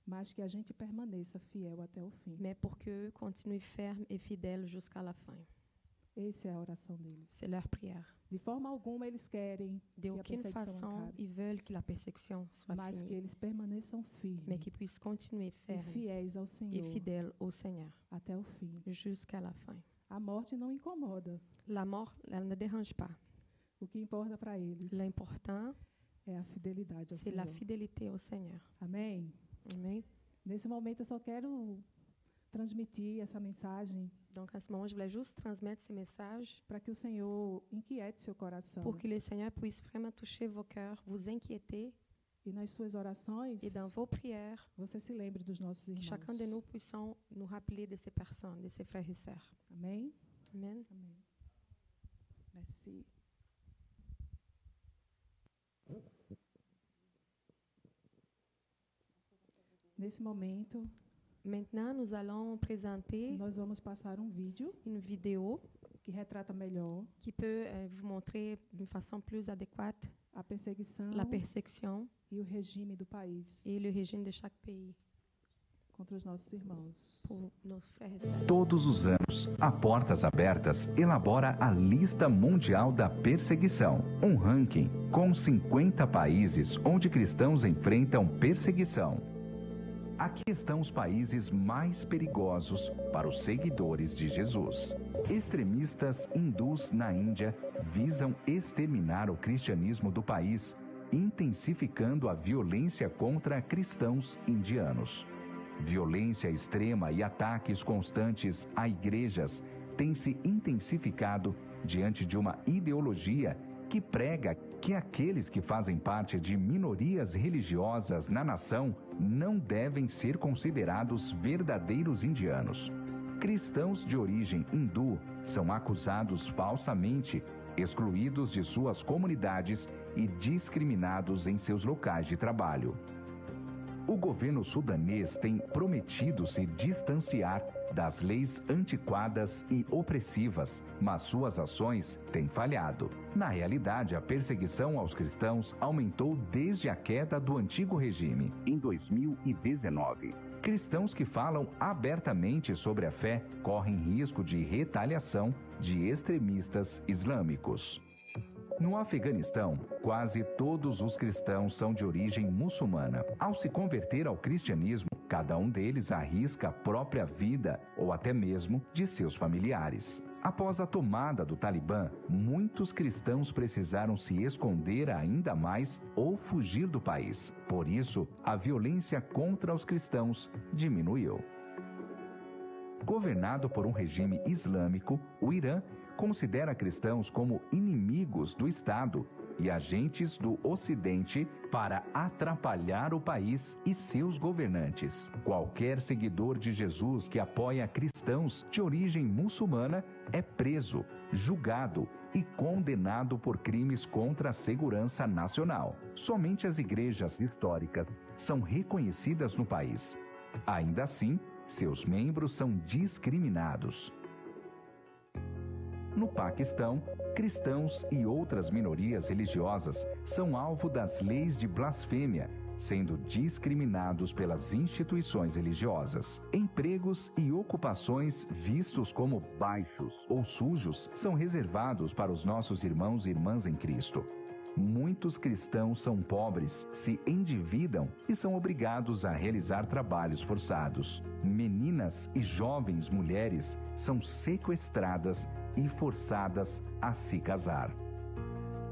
mas que a gente permaneça fiel até o fim. mais pour qu'eux continuent fermes et fidèles jusqu'à la fin. Essa é a oração deles. C'est leur prière. De forma alguma eles querem De que a aucune perseguição façon, acabe, ils veulent que la persécution soit mas que finie, eles permaneçam mais firmes qu'ils puissent continuer e fermes fiéis ao et Senhor fidèles au Seigneur até o fim. jusqu'à la fin. A morte não incomoda. La mort, elle ne dérange pas. O que importa para eles L'important, é a fidelidade ao c'est la Senhor. fidélité au Seigneur. Amém? Amen. Nesse momento eu só quero transmitir essa mensagem Donc, en ce moment, je voulais juste transmettre ces messages para que o Senhor inquiete seu coração. pour que le Seigneur puisse vraiment toucher vos cœurs, vous inquiéter, E nas suas orações, et dans vos prières, você se lembre dos nossos que irmãos. chacun de nous puissions nous rappeler de ces personnes, de ces frères et sœurs. Amém? Amen. Amém. Merci. Nesse momento, Maintenant, nous allons présenter nós vamos passar um vídeo une vidéo que retrata melhor qui peut vous montrer d'une façon plus adéquate a perseguição la persécution e o regime do país et le régime de chaque pays contra os nossos irmãos. pour nos frères et sœurs. Todos os anos, a Portas Abertas elabora a Lista Mundial da Perseguição, um ranking com 50 países onde cristãos enfrentam perseguição. Aqui estão os países mais perigosos para os seguidores de Jesus. Extremistas hindus na Índia visam exterminar o cristianismo do país, intensificando a violência contra cristãos indianos. Violência extrema e ataques constantes a igrejas têm se intensificado diante de uma ideologia que prega que aqueles que fazem parte de minorias religiosas na nação não devem ser considerados verdadeiros indianos. Cristãos de origem hindu são acusados falsamente, excluídos de suas comunidades e discriminados em seus locais de trabalho. O governo sudanês tem prometido se distanciar das leis antiquadas e opressivas, mas suas ações têm falhado. Na realidade, a perseguição aos cristãos aumentou desde a queda do antigo regime, em 2019. Cristãos que falam abertamente sobre a fé correm risco de retaliação de extremistas islâmicos. No Afeganistão, quase todos os cristãos são de origem muçulmana. Ao se converter ao cristianismo, cada um deles arrisca a própria vida ou até mesmo de seus familiares. Após a tomada do Talibã, muitos cristãos precisaram se esconder ainda mais ou fugir do país. Por isso, a violência contra os cristãos diminuiu. Governado por um regime islâmico, o Irã considera cristãos como inimigos do Estado e agentes do Ocidente para atrapalhar o país e seus governantes. Qualquer seguidor de Jesus que apoia cristãos de origem muçulmana é preso, julgado e condenado por crimes contra a segurança nacional. Somente as igrejas históricas são reconhecidas no país. Ainda assim, seus membros são discriminados. No Paquistão, cristãos e outras minorias religiosas são alvo das leis de blasfêmia, sendo discriminados pelas instituições religiosas. Empregos e ocupações vistos como baixos ou sujos são reservados para os nossos irmãos e irmãs em Cristo. Muitos cristãos são pobres, se endividam e são obrigados a realizar trabalhos forçados. Meninas e jovens mulheres são sequestradas e forçadas a se casar.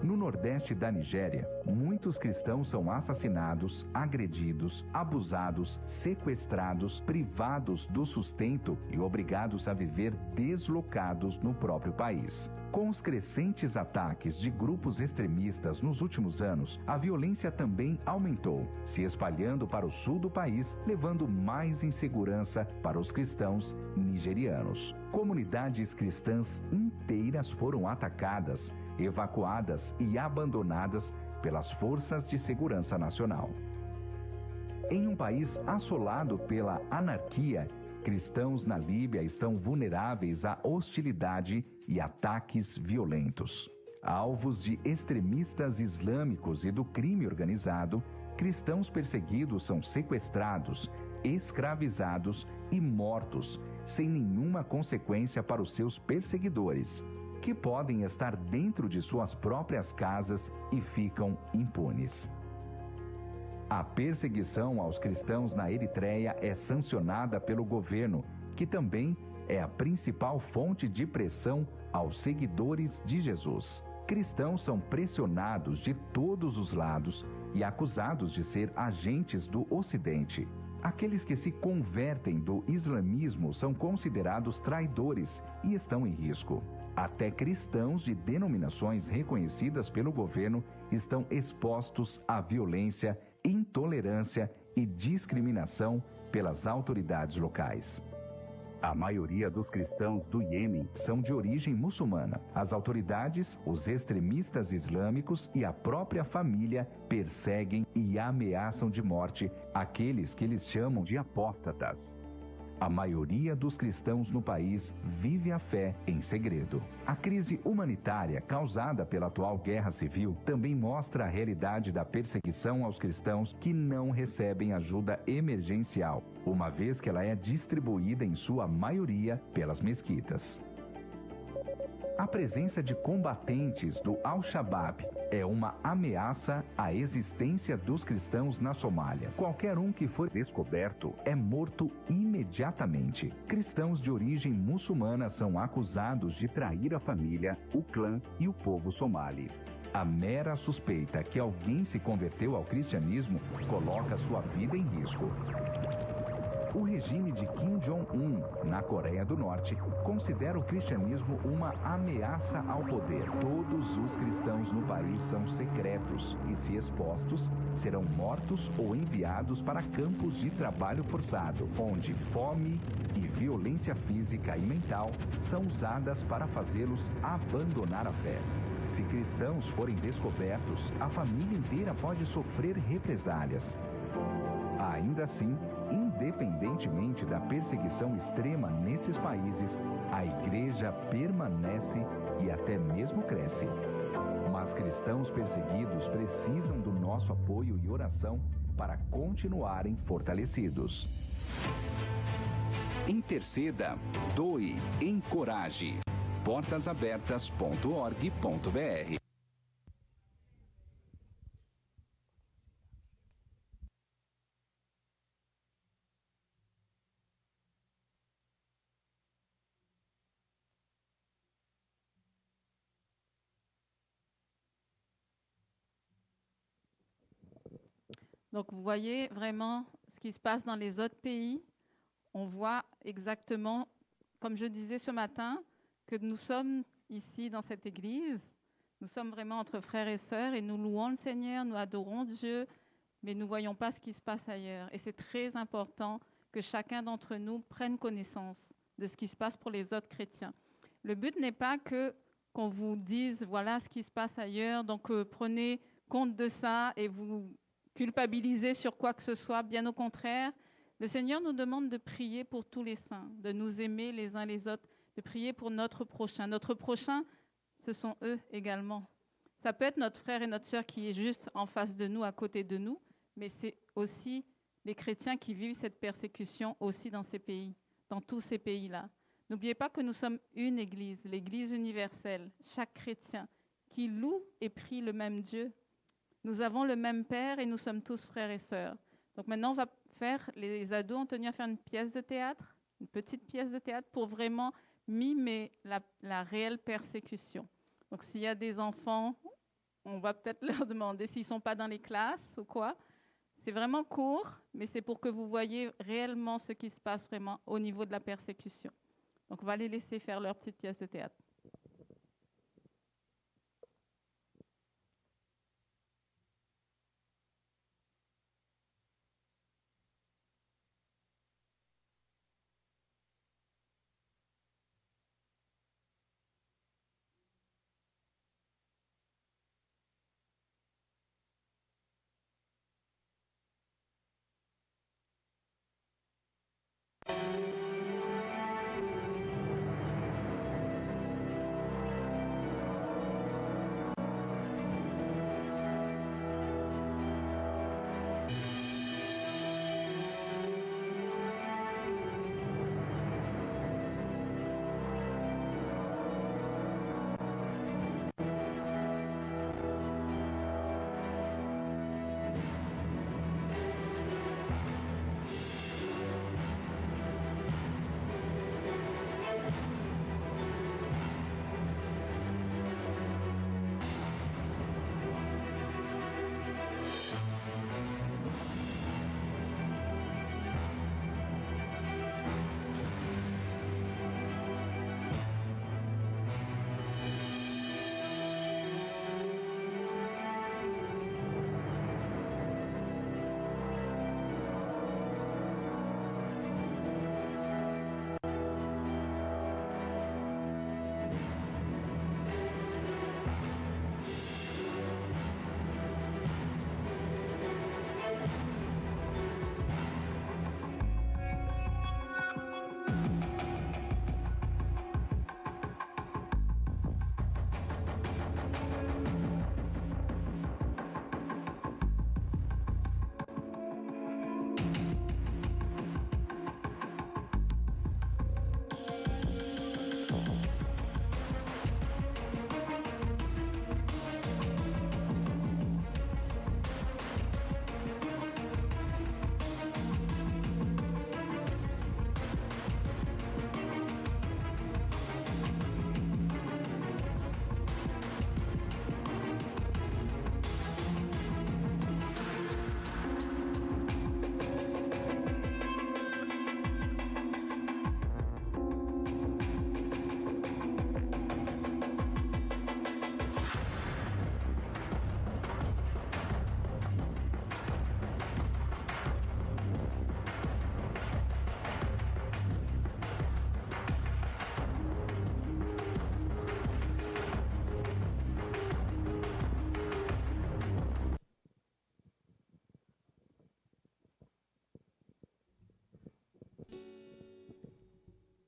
No nordeste da Nigéria, muitos cristãos são assassinados, agredidos, abusados, sequestrados, privados do sustento e obrigados a viver deslocados no próprio país. Com os crescentes ataques de grupos extremistas nos últimos anos, a violência também aumentou, se espalhando para o sul do país, levando mais insegurança para os cristãos nigerianos. Comunidades cristãs inteiras foram atacadas, evacuadas e abandonadas pelas forças de segurança nacional. Em um país assolado pela anarquia, cristãos na Líbia estão vulneráveis à hostilidade e ataques violentos. Alvos de extremistas islâmicos e do crime organizado, cristãos perseguidos são sequestrados, escravizados e mortos, sem nenhuma consequência para os seus perseguidores, que podem estar dentro de suas próprias casas e ficam impunes. A perseguição aos cristãos na Eritreia é sancionada pelo governo, que também é a principal fonte de pressão aos seguidores de Jesus. Cristãos são pressionados de todos os lados e acusados de ser agentes do Ocidente. Aqueles que se convertem do islamismo são considerados traidores e estão em risco. Até cristãos de denominações reconhecidas pelo governo estão expostos à violência, intolerância e discriminação pelas autoridades locais. A maioria dos cristãos do Iêmen são de origem muçulmana. As autoridades, os extremistas islâmicos e a própria família perseguem e ameaçam de morte aqueles que eles chamam de apóstatas. A maioria dos cristãos no país vive a fé em segredo. A crise humanitária causada pela atual guerra civil também mostra a realidade da perseguição aos cristãos que não recebem ajuda emergencial, uma vez que ela é distribuída em sua maioria pelas mesquitas. A presença de combatentes do Al-Shabaab é uma ameaça à existência dos cristãos na Somália. Qualquer um que for descoberto é morto imediatamente. Cristãos de origem muçulmana são acusados de trair a família, o clã e o povo somali. A mera suspeita que alguém se converteu ao cristianismo coloca sua vida em risco. O regime de Kim Jong-un, na Coreia do Norte, considera o cristianismo uma ameaça ao poder. Todos os cristãos no país são secretos e, se expostos, serão mortos ou enviados para campos de trabalho forçado, onde fome e violência física e mental são usadas para fazê-los abandonar a fé. Se cristãos forem descobertos, a família inteira pode sofrer represálias. Ainda assim, independentemente da perseguição extrema nesses países, a igreja permanece e até mesmo cresce. Mas cristãos perseguidos precisam do nosso apoio e oração para continuarem fortalecidos. Interceda, doe, encoraje. portasabertas.org.br. Donc vous voyez vraiment ce qui se passe dans les autres pays. On voit exactement, comme je disais ce matin, que nous sommes ici dans cette église, Nous sommes vraiment entre frères et sœurs et nous louons le Seigneur, nous adorons Dieu, mais nous ne voyons pas ce qui se passe ailleurs. Et c'est très important que chacun d'entre nous prenne connaissance de ce qui se passe pour les autres chrétiens. Le but n'est pas qu'on vous dise, voilà ce qui se passe ailleurs, donc prenez compte de ça et vous culpabilisez sur quoi que ce soit. Bien au contraire, le Seigneur nous demande de prier pour tous les saints, de nous aimer les uns les autres, de prier pour notre prochain. Notre prochain, ce sont eux également. Ça peut être notre frère et notre sœur qui est juste en face de nous, à côté de nous, mais c'est aussi les chrétiens qui vivent cette persécution aussi dans ces pays, dans tous ces pays-là. N'oubliez pas que nous sommes une église, l'église universelle, chaque chrétien qui loue et prie le même Dieu. Nous avons le même Père et nous sommes tous frères et sœurs. Donc maintenant, les ados ont tenu à faire une pièce de théâtre, une petite pièce de théâtre pour vraiment mimer la réelle persécution. Donc s'il y a des enfants, on va peut-être leur demander s'ils ne sont pas dans les classes ou quoi. C'est vraiment court, mais c'est pour que vous voyez réellement ce qui se passe vraiment au niveau de la persécution. Donc on va les laisser faire leur petite pièce de théâtre.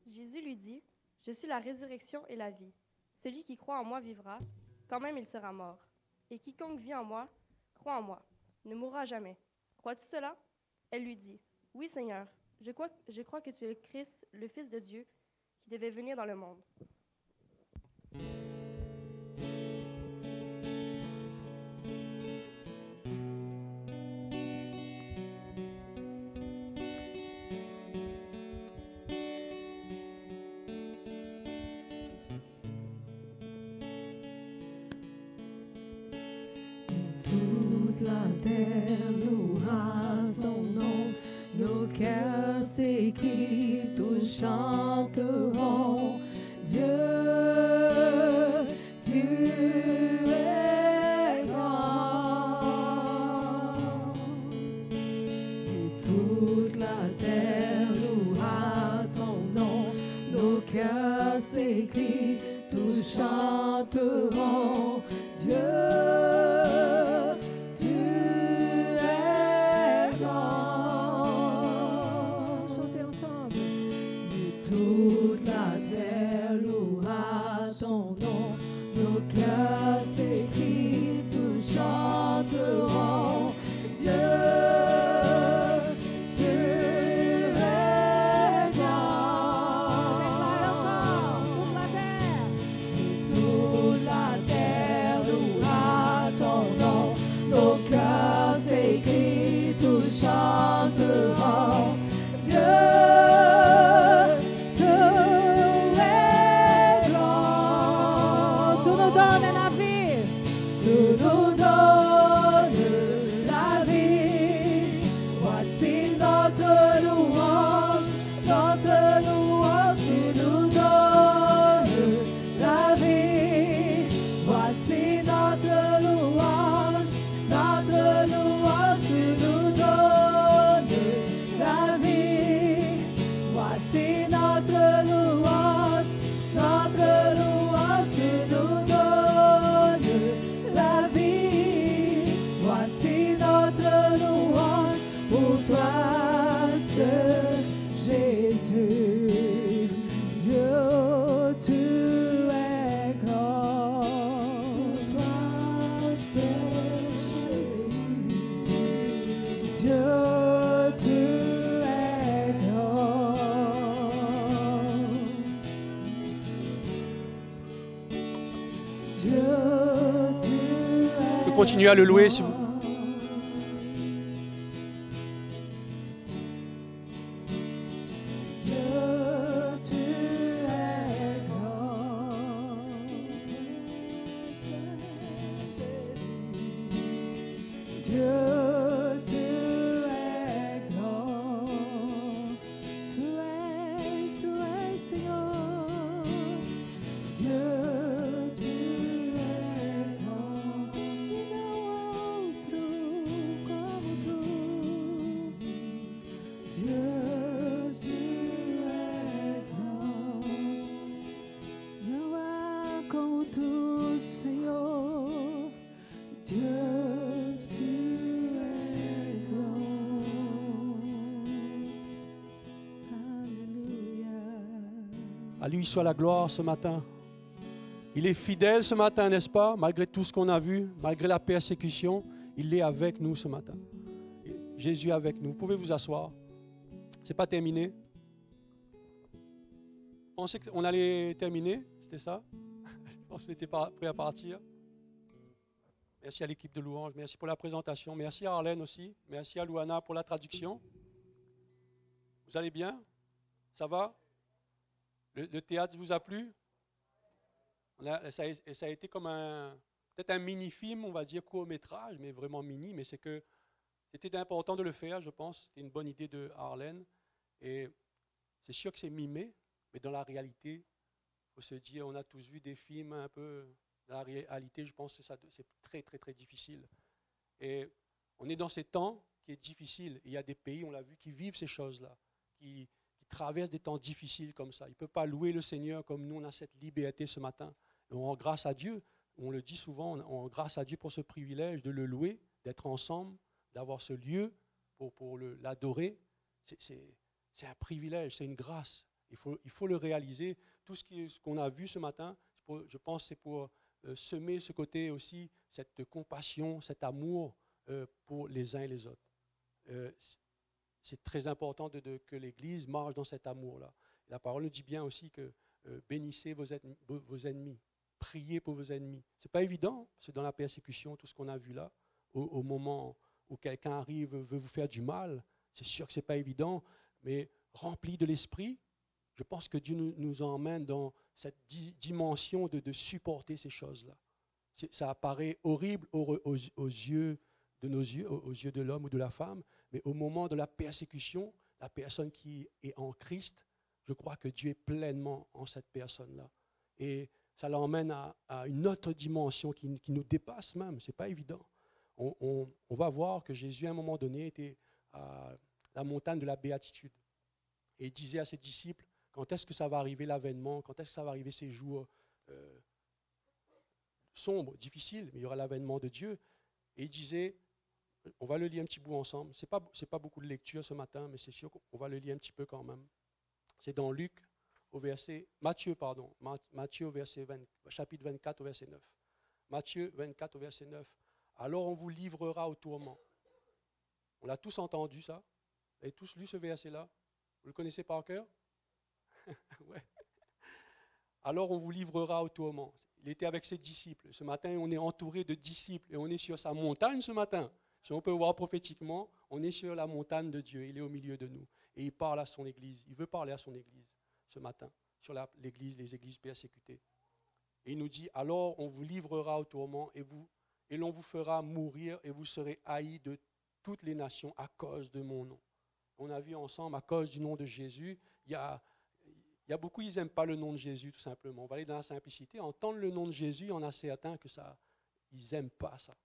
Jésus lui dit, « Je suis la résurrection et la vie. Celui qui croit en moi vivra, quand même il sera mort. Et quiconque vit en moi, croit en moi, ne mourra jamais. Crois-tu cela? » Elle lui dit, « Oui, Seigneur, je crois que tu es le Christ, le Fils de Dieu, qui devait venir dans le monde. » Toute la terre louera ton nom, nos cœurs s'écrient, tous chanteront. Dieu, tu Tu es grand. Et toute la terre louera ton nom. Nos cœurs s'écrient, tous chanteront Dieu. Tu es grand. Chantez ensemble. Et toute la terre louera ton nom. Nos cœurs s'écrient, tous chanteront Dieu. Tu es grand. Toute la terre louera ton nom. Nos cœurs s'écrient, tous chanteront Dieu. Tu es grand. Tu nous donnes la vie. Tu nous donnes la vie. Voici notre louange, notre louange. Tu nous donnes la vie. Voici notre louange, notre louange. Tu nous donnes la vie. Voici notre louange, notre louange. Tu nous donnes la vie. Voici notre louange pour toi seul, Jésus. Dieu, tu es grand. Pour toi seul, Jésus. Dieu, tu es grand. Dieu, tu es On peut continuer à le louer si vous. Dieu, tu es grand. Dieu, tu es grand. Tu es Seigneur. Dieu, tu es grand. Il n'y a autre comme toi. Dieu, tu es grand. Não há como tu, Senhor. Dieu, tu es grand. Alléluia. À lui soit la gloire ce matin. Il est fidèle ce matin, n'est-ce pas? Malgré tout ce qu'on a vu, malgré la persécution, il est avec nous ce matin. Et Jésus est avec nous. Vous pouvez vous asseoir. Ce n'est pas terminé. On pensait qu'on allait terminer, c'était ça? Je pense qu'on était prêt à partir. Merci à l'équipe de louange, merci pour la présentation, merci à Arlène aussi, merci à Louana pour la traduction. Vous allez bien? Ça va? Le théâtre vous a plu? Ça a été comme peut-être un mini-film, on va dire court-métrage, mais vraiment mini, mais c'est que c'était important de le faire, je pense. C'était une bonne idée de Arlène. Et c'est sûr que c'est mimé, mais dans la réalité, il faut se dire, on a tous vu des films un peu. Dans la réalité, je pense que c'est très, très, très difficile. Et on est dans ces temps qui est difficile. Il y a des pays, on l'a vu, qui vivent ces choses-là, qui traversent des temps difficiles comme ça. Ils ne peuvent pas louer le Seigneur comme nous, on a cette liberté ce matin. Et on rend grâce à Dieu. On le dit souvent, on rend grâce à Dieu pour ce privilège de le louer, d'être ensemble, d'avoir ce lieu pour l'adorer. C'est un privilège, c'est une grâce. Il faut le réaliser. Tout ce qu'on a vu ce matin, je pense que c'est pour semer ce côté aussi, cette compassion, cet amour pour les uns et les autres. C'est très important que l'Église marche dans cet amour-là. La parole nous dit bien aussi que bénissez vos ennemis, priez pour vos ennemis. Ce n'est pas évident, c'est dans la persécution, tout ce qu'on a vu là, au moment où quelqu'un arrive, veut vous faire du mal, c'est sûr que ce n'est pas évident, mais rempli de l'Esprit, je pense que Dieu nous emmène dans cette dimension de supporter ces choses-là. Ça apparaît horrible aux yeux de nos yeux, aux yeux de l'homme ou de la femme, mais au moment de la persécution, la personne qui est en Christ, je crois que Dieu est pleinement en cette personne-là. Et ça l'emmène à une autre dimension qui nous dépasse même. Ce n'est pas évident. On va voir que Jésus, à un moment donné, était à la montagne de la béatitude. Et il disait à ses disciples, quand est-ce que ça va arriver l'avènement, quand est-ce que ça va arriver ces jours sombres, difficiles, mais il y aura l'avènement de Dieu. Et il disait, on va le lire un petit bout ensemble, c'est pas beaucoup de lecture ce matin, mais c'est sûr qu'on va le lire un petit peu quand même. C'est dans Matthieu chapitre 24 au verset 9. Matthieu 24 au verset 9. Alors on vous livrera au tourment. On l'a tous entendu ça. Vous avez tous lu ce verset-là? Vous le connaissez par cœur? Ouais. Alors on vous livrera au tourment. Il était avec ses disciples. Ce matin, on est entouré de disciples et on est sur sa montagne ce matin. Si on peut voir prophétiquement, on est sur la montagne de Dieu. Il est au milieu de nous. Et il parle à son Église. Il veut parler à son Église ce matin, sur les églises persécutées. Et il nous dit, alors on vous livrera au tourment et l'on vous fera mourir et vous serez haïs de toutes les nations à cause de mon nom. On a vu ensemble, à cause du nom de Jésus, il y a beaucoup, ils n'aiment pas le nom de Jésus tout simplement. On va aller dans la simplicité. Entendre le nom de Jésus, on a certain que ils n'aiment pas ça.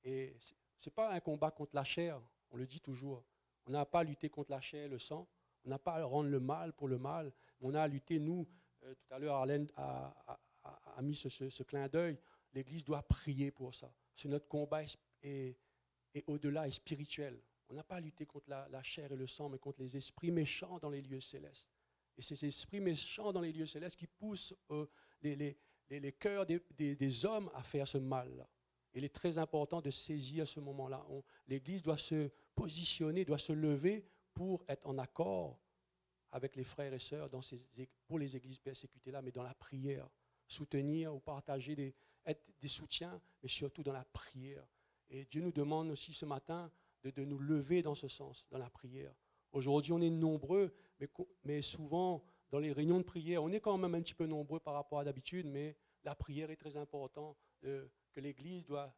Et ce n'est pas un combat contre la chair, on le dit toujours. On n'a pas à lutter contre la chair et le sang. On n'a pas à rendre le mal pour le mal. On a à lutter, nous, tout à l'heure, Arlène a mis ce clin d'œil. L'Église doit prier pour ça. C'est notre combat et au-delà est spirituel. On n'a pas à lutter contre la chair et le sang, mais contre les esprits méchants dans les lieux célestes. Et ces esprits méchants dans les lieux célestes qui poussent les cœurs des hommes à faire ce mal-là. Il est très important de saisir ce moment-là. L'Église doit se positionner, doit se lever pour être en accord avec les frères et sœurs pour les églises persécutées-là, mais dans la prière. Soutenir ou partager, être des soutiens, mais surtout dans la prière. Et Dieu nous demande aussi ce matin de nous lever dans ce sens, dans la prière. Aujourd'hui, on est nombreux, mais souvent, dans les réunions de prière, on est quand même un petit peu nombreux par rapport à d'habitude, mais la prière est très importante, que l'Église doit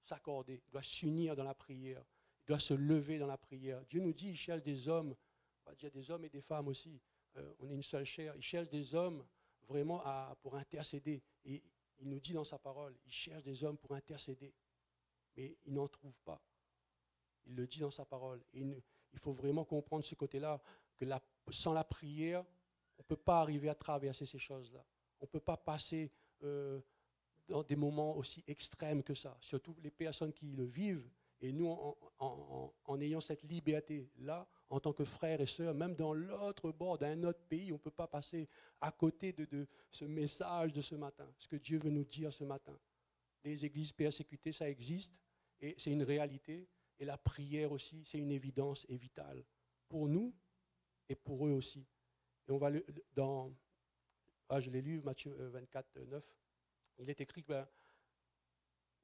s'accorder, doit s'unir dans la prière, doit se lever dans la prière. Dieu nous dit, il cherche des hommes, on va dire des hommes et des femmes aussi, on est une seule chair, il cherche des hommes vraiment pour intercéder. Et il nous dit dans sa parole, il cherche des hommes pour intercéder, mais il n'en trouve pas. Il le dit dans sa parole. Et il faut vraiment comprendre ce côté-là, que sans la prière, on ne peut pas arriver à traverser ces choses-là. On ne peut pas passer dans des moments aussi extrêmes que ça. Surtout les personnes qui le vivent. Et nous, en ayant cette liberté-là, en tant que frères et sœurs, même dans l'autre bord d'un autre pays, on ne peut pas passer à côté de ce message de ce matin, ce que Dieu veut nous dire ce matin. Les églises persécutées, ça existe, et c'est une réalité. Et la prière aussi, c'est une évidence et vitale pour nous et pour eux aussi. Et on va je l'ai lu, Matthieu 24, 9. Il est écrit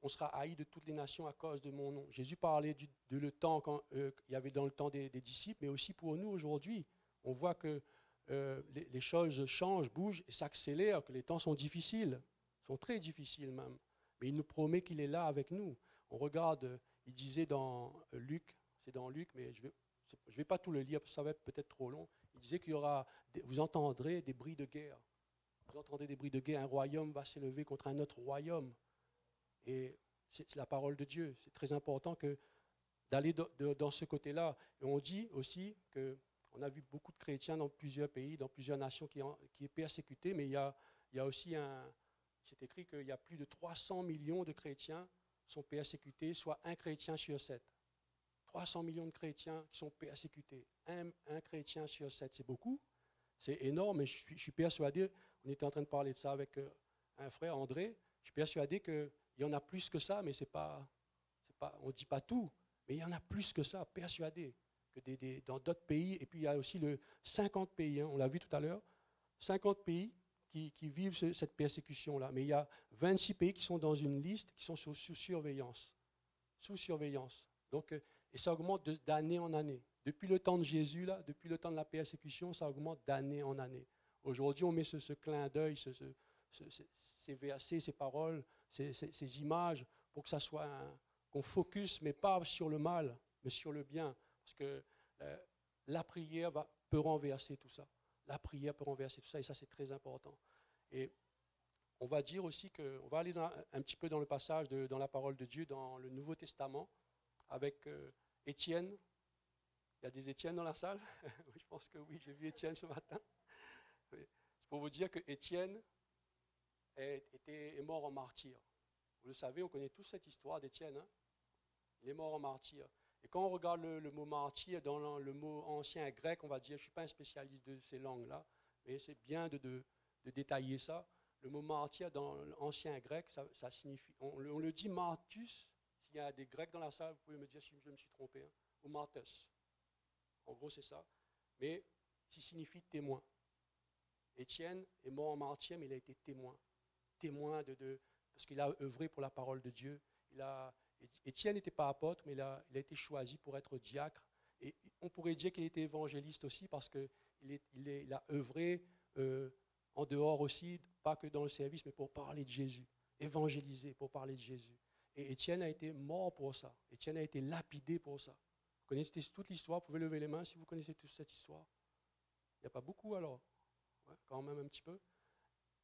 on sera haï de toutes les nations à cause de mon nom. Jésus parlait de le temps quand il y avait dans le temps des disciples, mais aussi pour nous aujourd'hui. On voit que les choses changent, bougent et s'accélèrent, que les temps sont difficiles, sont très difficiles même. Mais il nous promet qu'il est là avec nous. On regarde, il disait dans Luc, c'est dans Luc, mais je vais pas tout le lire, parce que ça va être peut-être trop long. Il disait vous entendrez des bruits de guerre. Vous entendez des bruits de guerre, un royaume va s'élever contre un autre royaume. Et c'est la parole de Dieu. C'est très important d'aller dans ce côté-là. Et on dit aussi qu'on a vu beaucoup de chrétiens dans plusieurs pays, dans plusieurs nations qui est persécuté, mais il y a aussi c'est écrit qu'il y a plus de 300 millions de chrétiens qui sont persécutés, soit un chrétien sur 7. 300 millions de chrétiens qui sont persécutés. Un chrétien sur 7, c'est beaucoup. C'est énorme, mais je suis persuadé, on était en train de parler de ça avec un frère, André, je suis persuadé qu'il y en a plus que ça, mais on ne dit pas tout, mais il y en a plus que ça, persuadé, que dans d'autres pays. Et puis il y a aussi 50 pays, on l'a vu tout à l'heure, 50 pays qui vivent cette persécution-là. Mais il y a 26 pays qui sont dans une liste, qui sont sous surveillance. Sous surveillance. Donc, et ça augmente d'année en année. Depuis le temps de Jésus, depuis le temps de la persécution, ça augmente d'année en année. Aujourd'hui, on met ce clin d'œil, ces versets, ces paroles, ces images, pour que ça soit qu'on focus, mais pas sur le mal, mais sur le bien. Parce que la prière peut renverser tout ça. La prière peut renverser tout ça, et ça, c'est très important. Et on va dire aussi qu'on va aller un petit peu dans le passage, dans la parole de Dieu, dans le Nouveau Testament, avec Étienne. Il y a des Étienne dans la salle? Oui, je pense que oui, j'ai vu Étienne ce matin. Oui. C'est pour vous dire que Étienne est mort en martyr. Vous le savez, on connaît tous cette histoire d'Étienne. Hein? Il est mort en martyr. Et quand on regarde le mot martyr dans le mot ancien grec, on va dire, je ne suis pas un spécialiste de ces langues-là, mais c'est bien de détailler ça. Le mot martyr dans l'ancien grec, ça signifie, on le dit martus. S'il y a des Grecs dans la salle, vous pouvez me dire si je me suis trompé, hein, ou martus. En gros, c'est ça. Mais ça signifie témoin. Étienne est mort en martyr, mais il a été témoin. Témoin parce qu'il a œuvré pour la parole de Dieu. Étienne n'était pas apôtre, mais il a été choisi pour être diacre. Et on pourrait dire qu'il était évangéliste aussi, parce qu'il a œuvré en dehors aussi, pas que dans le service, mais pour parler de Jésus. Évangéliser, pour parler de Jésus. Et Étienne a été mort pour ça. Étienne a été lapidé pour ça. Vous connaissez toute l'histoire, vous pouvez lever les mains si vous connaissez toute cette histoire. Il n'y a pas beaucoup alors, ouais, quand même un petit peu.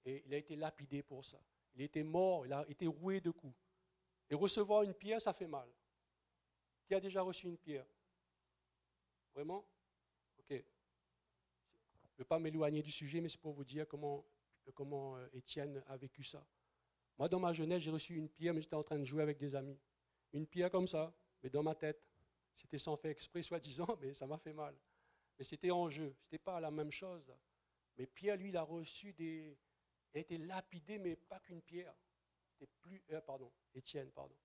Et il a été lapidé pour ça. Il était mort, il a été roué de coups. Et recevoir une pierre, ça fait mal. Qui a déjà reçu une pierre? Vraiment? Ok. Je ne veux pas m'éloigner du sujet, mais c'est pour vous dire comment Étienne a vécu ça. Moi, dans ma jeunesse, j'ai reçu une pierre, mais j'étais en train de jouer avec des amis. Une pierre comme ça, mais dans ma tête. C'était sans faire exprès, soi-disant, mais ça m'a fait mal. Mais c'était en jeu, ce n'était pas la même chose. Là. Mais Pierre, lui, il a reçu il a été lapidé, mais pas qu'une pierre. C'était Étienne, pardon.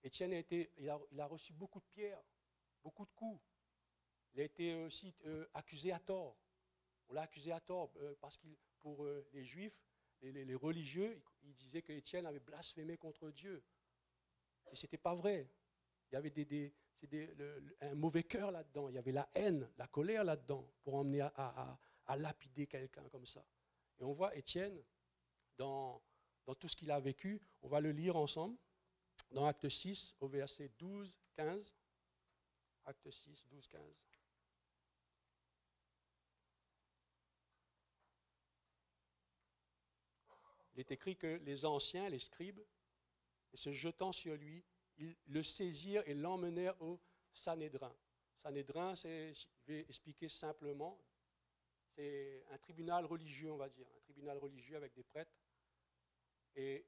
Étienne il a reçu beaucoup de pierres, beaucoup de coups. Il a été aussi accusé à tort. On l'a accusé à tort parce que pour les Juifs, les religieux, ils disaient qu'Étienne avait blasphémé contre Dieu. Et ce n'était pas vrai. Il y avait un mauvais cœur là-dedans. Il y avait la haine, la colère là-dedans pour emmener à lapider quelqu'un comme ça. Et on voit Étienne, dans tout ce qu'il a vécu, on va le lire ensemble, dans Acte 6, au verset 12, 15. Acte 6, 12, 15. Il est écrit que les anciens, les scribes, se jetant sur lui, ils le saisirent et l'emmenèrent au Sanhédrin. Sanhédrin, je vais expliquer simplement, c'est un tribunal religieux, on va dire, un tribunal religieux avec des prêtres. Et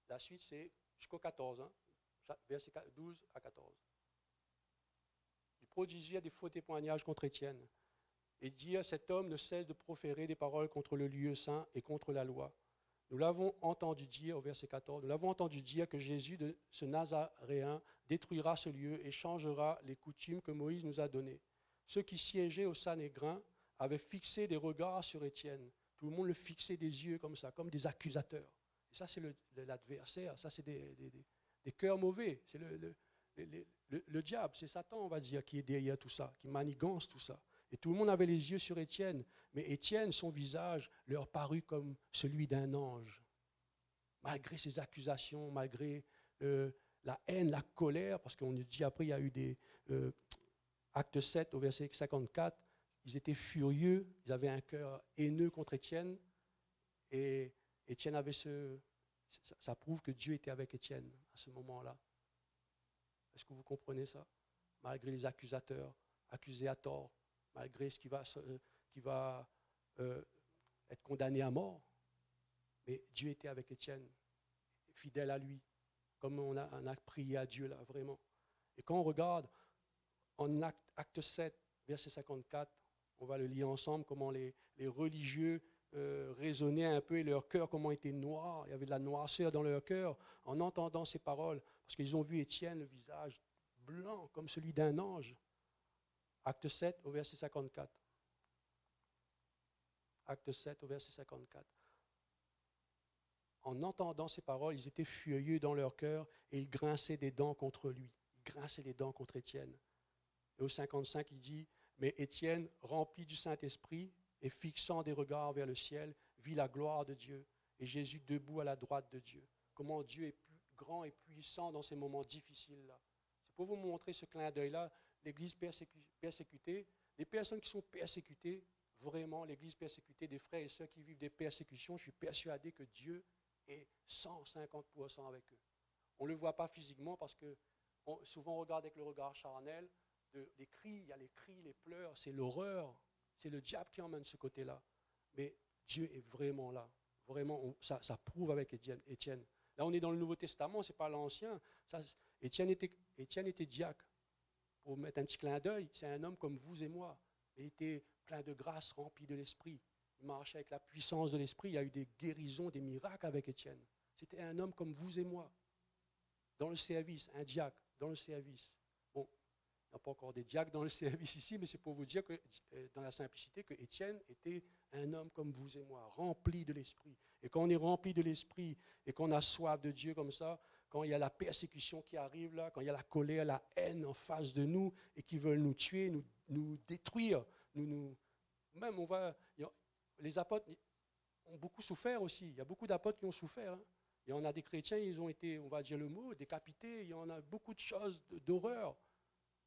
la suite, c'est jusqu'au 14, hein, verset 12 à 14. Ils prodigèrent des faux témoignages contre Étienne et dirent, cet homme ne cesse de proférer des paroles contre le lieu saint et contre la loi. Nous l'avons entendu dire, au verset 14, nous l'avons entendu dire que Jésus de ce Nazaréen détruira ce lieu et changera les coutumes que Moïse nous a données. Ceux qui siégeaient au Sanhédrin avaient fixé des regards sur Étienne. Tout le monde le fixait des yeux comme ça, comme des accusateurs. Et ça, c'est l'adversaire, ça, c'est des cœurs mauvais. C'est le diable, c'est Satan, on va dire, qui est derrière tout ça, qui manigance tout ça. Et tout le monde avait les yeux sur Étienne. Mais Étienne, son visage leur parut comme celui d'un ange. Malgré ses accusations, malgré la haine, la colère, parce qu'on dit après, il y a eu des Acte 7 au verset 54, ils étaient furieux, ils avaient un cœur haineux contre Étienne. Et Étienne avait ça prouve que Dieu était avec Étienne à ce moment-là. Est-ce que vous comprenez ça? Malgré les accusateurs, accusés à tort, malgré ce qui va être condamné à mort. Mais Dieu était avec Étienne, fidèle à lui, comme on a prié à Dieu là, vraiment. Et quand on regarde en acte 7, verset 54, on va le lire ensemble, comment les religieux raisonnaient un peu et leur cœur, comment était noir, il y avait de la noirceur dans leur cœur en entendant ces paroles, parce qu'ils ont vu Étienne, le visage blanc comme celui d'un ange. Acte 7 au verset 54. Acte 7 au verset 54. En entendant ces paroles, ils étaient furieux dans leur cœur et ils grinçaient des dents contre lui. Ils grinçaient les dents contre Étienne. Et au 55, il dit, mais Étienne, rempli du Saint-Esprit et fixant des regards vers le ciel, vit la gloire de Dieu et Jésus debout à la droite de Dieu. Comment Dieu est grand et puissant dans ces moments difficiles-là. C'est pour vous montrer ce clin d'œil-là. L'Église persécutée, les personnes qui sont persécutées, vraiment l'Église persécutée, des frères et sœurs qui vivent des persécutions, je suis persuadé que Dieu et 150% avec eux. On ne le voit pas physiquement parce que souvent on regarde avec le regard charnel, les cris, il y a les cris, les pleurs, c'est l'horreur, c'est le diable qui emmène ce côté-là. Mais Dieu est vraiment là. Vraiment, ça prouve avec Étienne. Là, on est dans le Nouveau Testament, ce n'est pas l'Ancien. Étienne était diacre. Pour mettre un petit clin d'œil, c'est un homme comme vous et moi. Il était plein de grâce, rempli de l'Esprit. Il marchait avec la puissance de l'Esprit. Il y a eu des guérisons, des miracles avec Étienne. C'était un homme comme vous et moi. Dans le service, un diacre, dans le service. Bon, il n'y a pas encore des diacres dans le service ici, mais c'est pour vous dire que, dans la simplicité, que Étienne était un homme comme vous et moi, rempli de l'Esprit. Et quand on est rempli de l'Esprit et qu'on a soif de Dieu comme ça, quand il y a la persécution qui arrive là, quand il y a la colère, la haine en face de nous et qui veulent nous tuer, nous détruire, même les apôtres ont beaucoup souffert aussi. Il y a beaucoup d'apôtres qui ont souffert. Hein. Il y en a des chrétiens, ils ont été, on va dire le mot, décapités. Il y en a beaucoup de choses d'horreur.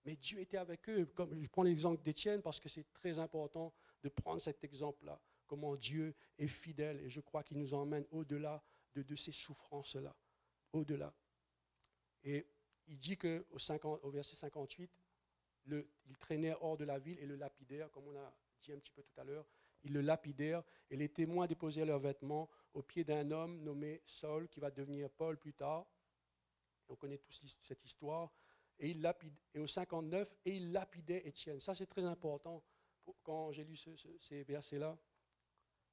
Mais Dieu était avec eux. Comme je prends l'exemple d'Étienne parce que c'est très important de prendre cet exemple-là. Comment Dieu est fidèle. Et je crois qu'il nous emmène au-delà de ces souffrances-là. Au-delà. Et il dit qu'au verset 58, il traînait hors de la ville et le lapidèrent, comme on a dit un petit peu tout à l'heure. Ils le lapidèrent et les témoins déposèrent leurs vêtements au pied d'un homme nommé Saul, qui va devenir Paul plus tard. On connaît tous cette histoire. Et au 59, et il lapidait Étienne. Ça, c'est très important. Quand j'ai lu ces versets-là,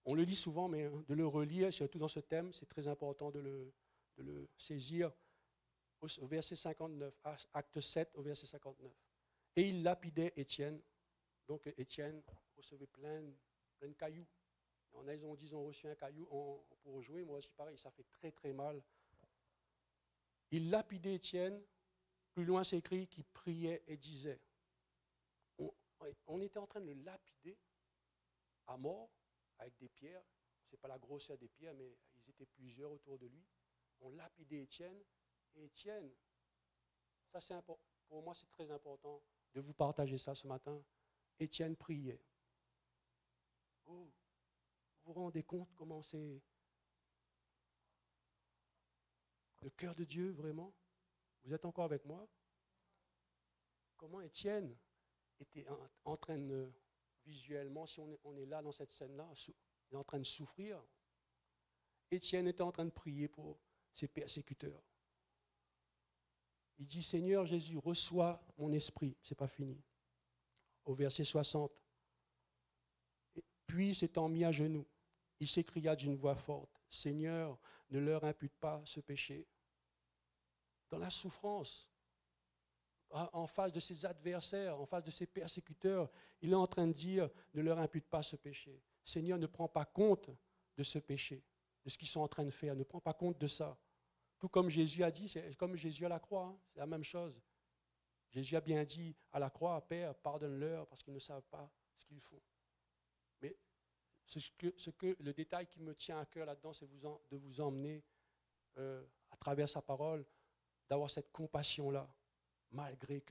on le lit souvent, mais de le relire, surtout dans ce thème, c'est très important de le saisir. Au verset 59, acte 7, au verset 59. Et il lapidait Étienne. Donc Étienne recevait plein de cailloux. Ils ont dit ils ont reçu un caillou pour jouer. Moi aussi, pareil, ça fait très très mal. Il lapidait Étienne. Plus loin, c'est écrit qu'il priait et disait. On était en train de le lapider à mort avec des pierres. Ce n'est pas la grosseur des pierres, mais ils étaient plusieurs autour de lui. On lapidait Étienne. Et Étienne, ça c'est pour moi c'est très important de vous partager ça ce matin. Étienne priait. Oh, vous vous rendez compte comment c'est le cœur de Dieu vraiment? Vous êtes encore avec moi? Comment Étienne était en train de, visuellement, si on est là dans cette scène-là, il est en train de souffrir. Étienne était en train de prier pour ses persécuteurs. Il dit, Seigneur Jésus, reçois mon esprit. Ce n'est pas fini. Au verset 60. Et puis, s'étant mis à genoux, il s'écria d'une voix forte, Seigneur, ne leur impute pas ce péché. Dans la souffrance, en face de ses adversaires, en face de ses persécuteurs, il est en train de dire, ne leur impute pas ce péché. Seigneur, ne prends pas compte de ce péché, de ce qu'ils sont en train de faire. Ne prends pas compte de ça. Tout comme Jésus a dit, c'est comme Jésus à la croix, hein, c'est la même chose. Jésus a bien dit à la croix, Père, pardonne-leur parce qu'ils ne savent pas ce qu'ils font. Mais le détail qui me tient à cœur là-dedans, c'est de vous emmener à travers sa parole, d'avoir cette compassion-là, malgré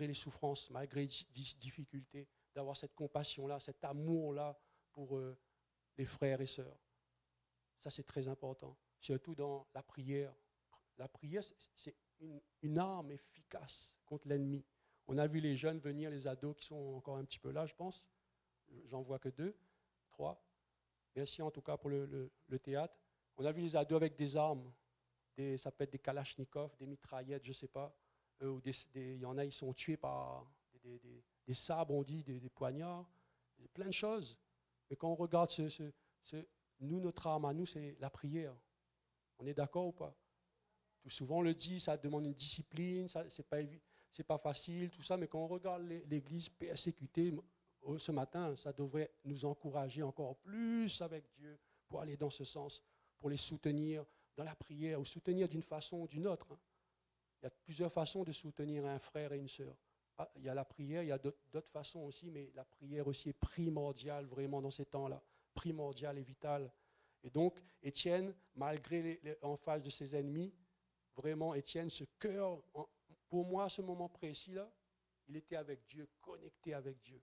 les souffrances, malgré les difficultés, d'avoir cette compassion-là, cet amour-là pour les frères et sœurs. Ça, c'est très important, surtout dans la prière. La prière, c'est une arme efficace contre l'ennemi. On a vu les jeunes venir, les ados qui sont encore un petit peu là, je pense. J'en vois que 2, 3. Merci en tout cas pour le théâtre. On a vu les ados avec des armes. Ça peut être des kalachnikovs, des mitraillettes, je ne sais pas. Il y en a, ils sont tués par des sabres, on dit, des poignards, plein de choses. Mais quand on regarde nous, notre arme à nous, c'est la prière. On est d'accord ou pas? Tout souvent on le dit, ça demande une discipline, c'est pas facile, tout ça, mais quand on regarde l'Église persécutée ce matin, ça devrait nous encourager encore plus avec Dieu pour aller dans ce sens, pour les soutenir dans la prière, ou soutenir d'une façon ou d'une autre. Il y a plusieurs façons de soutenir un frère et une sœur. Il y a la prière, il y a d'autres façons aussi, mais la prière aussi est primordiale vraiment dans ces temps-là, primordiale et vitale. Et donc, Étienne, malgré en face de ses ennemis, vraiment, Étienne, ce cœur, pour moi, à ce moment précis-là, il était avec Dieu, connecté avec Dieu.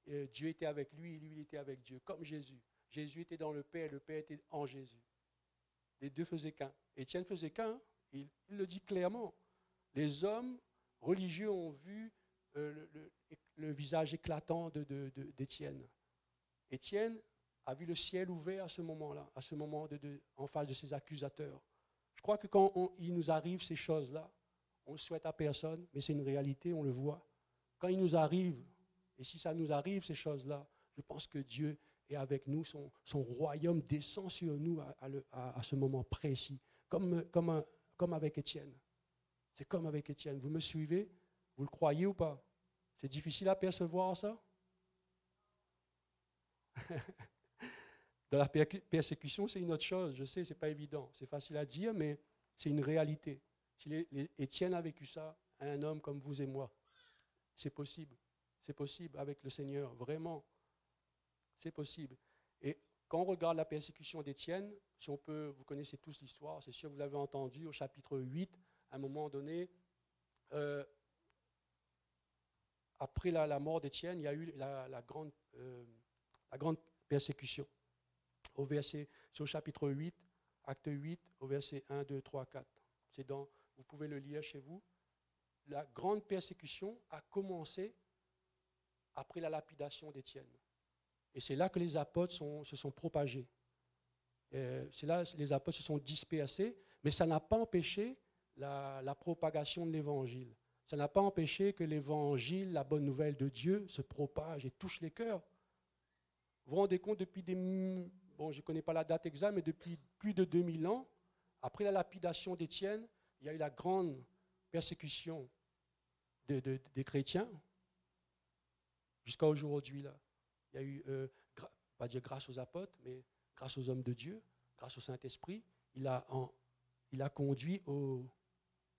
Et Dieu était avec lui, et lui était avec Dieu, comme Jésus. Jésus était dans le Père était en Jésus. Les deux faisaient qu'un. Étienne faisait qu'un, il le dit clairement. Les hommes religieux ont vu le visage éclatant d'Étienne. Étienne a vu le ciel ouvert à ce moment-là, à ce moment en face de ses accusateurs. Je crois que quand il nous arrive ces choses-là, on ne le souhaite à personne, mais c'est une réalité, on le voit. Quand il nous arrive, et si ça nous arrive, ces choses-là, je pense que Dieu est avec nous, son royaume descend sur nous à ce moment précis, comme avec Étienne. C'est comme avec Étienne. Vous me suivez? Vous le croyez ou pas? C'est difficile à percevoir ça? Dans la persécution, c'est une autre chose. Je sais, ce n'est pas évident. C'est facile à dire, mais c'est une réalité. Si Étienne a vécu ça, un homme comme vous et moi, c'est possible. C'est possible avec le Seigneur, vraiment. C'est possible. Et quand on regarde la persécution d'Étienne, si on peut, vous connaissez tous l'histoire, c'est sûr que vous l'avez entendu au chapitre 8, à un moment donné, après la mort d'Étienne, il y a eu la grande persécution. C'est au chapitre 8, acte 8, au verset 1, 2, 3, 4. Vous pouvez le lire chez vous. La grande persécution a commencé après la lapidation d'Étienne. Et c'est là que les apôtres se sont propagés. C'est là que les apôtres se sont dispersés, mais ça n'a pas empêché la propagation de l'Évangile. Ça n'a pas empêché que l'Évangile, la bonne nouvelle de Dieu, se propage et touche les cœurs. Vous vous rendez compte, depuis je ne connais pas la date exacte, mais depuis plus de 2000 ans, après la lapidation d'Étienne, il y a eu la grande persécution des chrétiens jusqu'à aujourd'hui. Là. Il y a eu, pas dire grâce aux apôtres, mais grâce aux hommes de Dieu, grâce au Saint-Esprit, il a conduit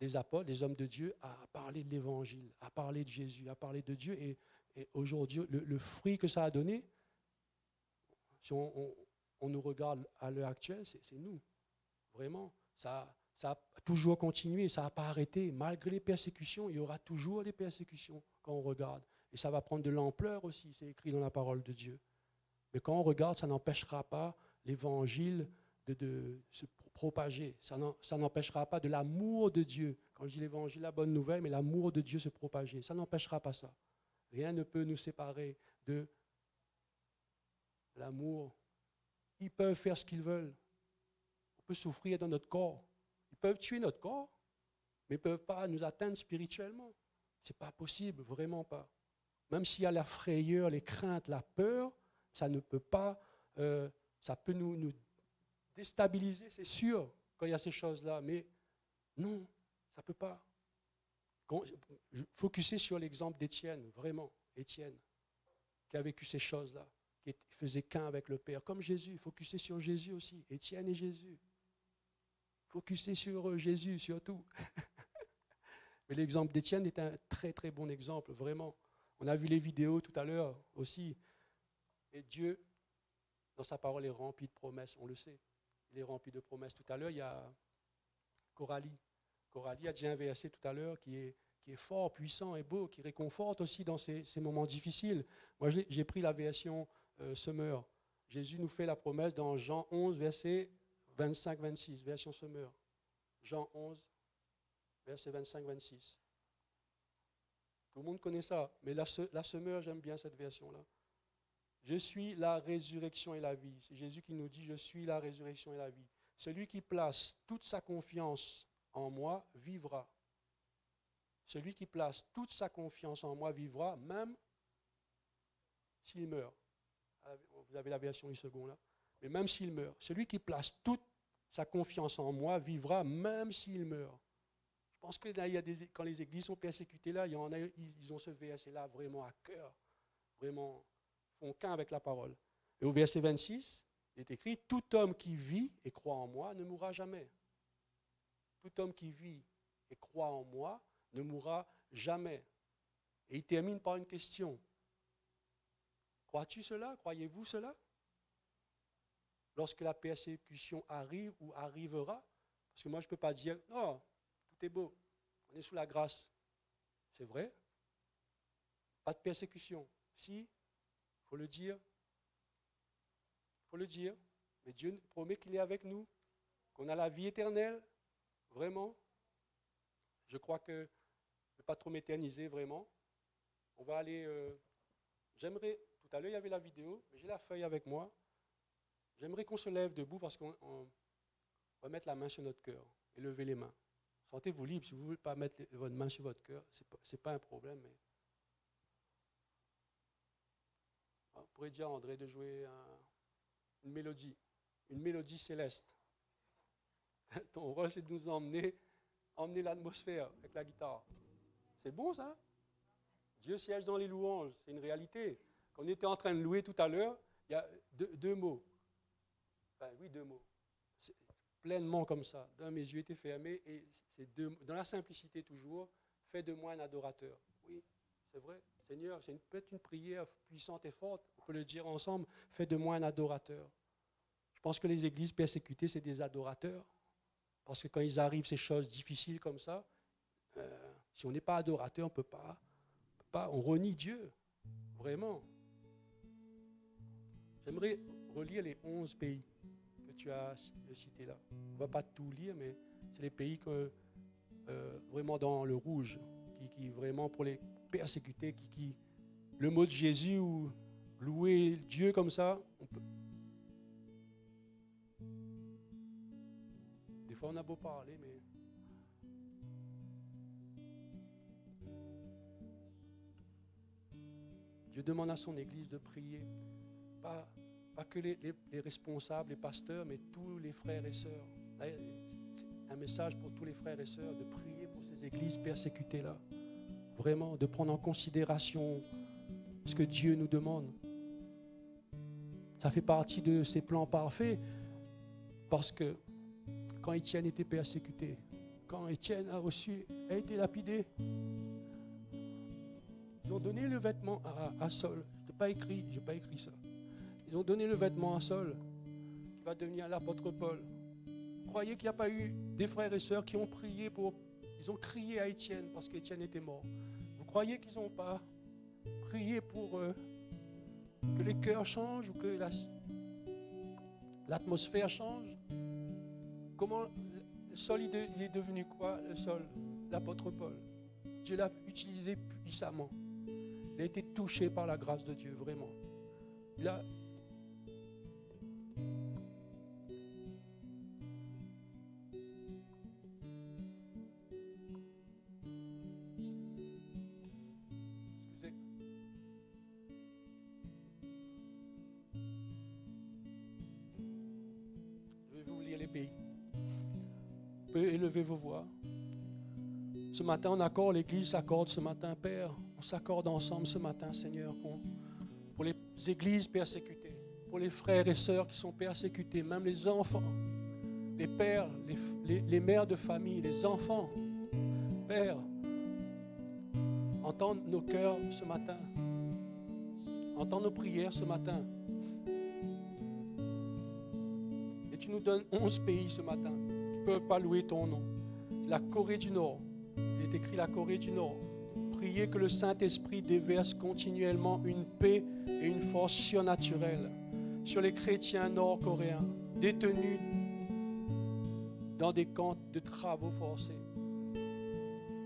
les apôtres, les hommes de Dieu, à parler de l'Évangile, à parler de Jésus, à parler de Dieu. Et aujourd'hui, le fruit que ça a donné, si on nous regarde à l'heure actuelle, c'est nous. Vraiment, ça a toujours continué, ça n'a pas arrêté. Malgré les persécutions, il y aura toujours des persécutions quand on regarde. Et ça va prendre de l'ampleur aussi, c'est écrit dans la parole de Dieu. Mais quand on regarde, ça n'empêchera pas l'Évangile de se propager. Ça n'empêchera pas de l'amour de Dieu. Quand je dis l'Évangile, la bonne nouvelle, mais l'amour de Dieu se propager. Ça n'empêchera pas ça. Rien ne peut nous séparer de l'amour. Ils peuvent faire ce qu'ils veulent. On peut souffrir dans notre corps. Ils peuvent tuer notre corps, mais ils ne peuvent pas nous atteindre spirituellement. Ce n'est pas possible, vraiment pas. Même s'il y a la frayeur, les craintes, la peur, ça ne peut pas, ça peut nous déstabiliser, c'est sûr, quand il y a ces choses-là, mais non, ça ne peut pas. Focuser sur l'exemple d'Étienne, vraiment, Étienne, qui a vécu ces choses-là, qui faisait qu'un avec le Père, comme Jésus, focuser sur Jésus aussi, Étienne et Jésus. Focuser sur Jésus, surtout. Mais l'exemple d'Étienne est un très très bon exemple, vraiment. On a vu les vidéos tout à l'heure aussi. Et Dieu, dans sa parole, est rempli de promesses, on le sait. Il est rempli de promesses. Tout à l'heure, il y a Coralie. Coralie a dit un verset tout à l'heure qui est fort, puissant et beau, qui réconforte aussi dans ces moments difficiles. Moi, j'ai pris la version Semeur. Jésus nous fait la promesse dans Jean 11, verset 25-26, version Semeur. Jean 11, verset 25-26. Tout le monde connaît ça, mais la Semeur, j'aime bien cette version-là. Je suis la résurrection et la vie. C'est Jésus qui nous dit, je suis la résurrection et la vie. Celui qui place toute sa confiance en moi vivra. Celui qui place toute sa confiance en moi vivra, même s'il meurt. Vous avez la version Isegon là. Mais même s'il meurt. Celui qui place toute sa confiance en moi vivra, même s'il meurt. Je pense que là, quand les églises sont persécutées, là, ils ont ce verset-là vraiment à cœur. Vraiment, font qu'un avec la parole. Et au verset 26, il est écrit, tout homme qui vit et croit en moi ne mourra jamais. Tout homme qui vit et croit en moi ne mourra jamais. Et il termine par une question. Crois-tu cela? Croyez-vous cela? Lorsque la persécution arrive ou arrivera, parce que moi je ne peux pas dire, non, tout est beau, on est sous la grâce. C'est vrai? Pas de persécution. Si, il faut le dire. Il faut le dire. Mais Dieu promet qu'il est avec nous. qu'on a la vie éternelle, vraiment. Je crois que je ne vais pas trop m'éterniser, vraiment. On va aller... j'aimerais... Tout à l'heure, il y avait la vidéo, mais j'ai la feuille avec moi. J'aimerais qu'on se lève debout parce qu'on va mettre la main sur notre cœur et lever les mains. Sentez-vous libre. Si vous ne voulez pas mettre votre main sur votre cœur, ce n'est pas un problème. Mais... On pourrait dire à André de jouer une mélodie céleste. Ton rôle, c'est de nous emmener l'atmosphère avec la guitare. C'est bon, ça? Dieu siège dans les louanges, c'est une réalité. Quand on était en train de louer tout à l'heure, il y a deux mots. Enfin, oui, 2 mots. C'est pleinement comme ça. Dans mes yeux étaient fermés et c'est dans la simplicité toujours, fais de moi un adorateur. Oui, c'est vrai. Seigneur, c'est peut-être une prière puissante et forte. On peut le dire ensemble, fais de moi un adorateur. Je pense que les églises persécutées, c'est des adorateurs. Parce que quand ils arrivent ces choses difficiles comme ça, si on n'est pas adorateur, on peut pas, on renie Dieu, vraiment. J'aimerais relire les 11 pays que tu as cités là. On ne va pas tout lire, mais c'est les pays que, vraiment dans le rouge, qui vraiment pour les persécutés, le mot de Jésus ou louer Dieu comme ça, on peut. Des fois, on a beau parler, mais... Dieu demande à son Église de prier. Pas que les responsables, les pasteurs, mais tous les frères et sœurs. Là, c'est un message pour tous les frères et sœurs de prier pour ces églises persécutées-là. Vraiment, de prendre en considération ce que Dieu nous demande. Ça fait partie de ses plans parfaits, parce que quand Étienne était persécuté, quand Étienne a été lapidé, ils ont donné le vêtement à Saul. Je n'ai pas écrit ça. Ils ont donné le vêtement à Saul, qui va devenir l'apôtre Paul. Vous croyez qu'il n'y a pas eu des frères et sœurs qui ont prié ils ont crié à Étienne parce qu'Étienne était mort. Vous croyez qu'ils n'ont pas prié pour que les cœurs changent ou que l'atmosphère change? Comment Saul il est devenu quoi, le Saul? L'apôtre Paul. Dieu l'a utilisé puissamment. Il a été touché par la grâce de Dieu, vraiment. Il a... Excusez. Je vais vous lire les pays. Vous pouvez élever vos voix. Ce matin, l'Église s'accorde ce matin, Père. On s'accorde ensemble ce matin, Seigneur, pour les églises persécutées, pour les frères et sœurs qui sont persécutés, même les enfants, les pères, les mères de famille, les enfants. Père, entends nos cœurs ce matin. Entends nos prières ce matin. Et tu nous donnes 11 pays ce matin qui ne peuvent pas louer ton nom. C'est la Corée du Nord. Il est écrit la Corée du Nord. Priez que le Saint-Esprit déverse continuellement une paix et une force surnaturelle sur les chrétiens nord-coréens détenus dans des camps de travaux forcés.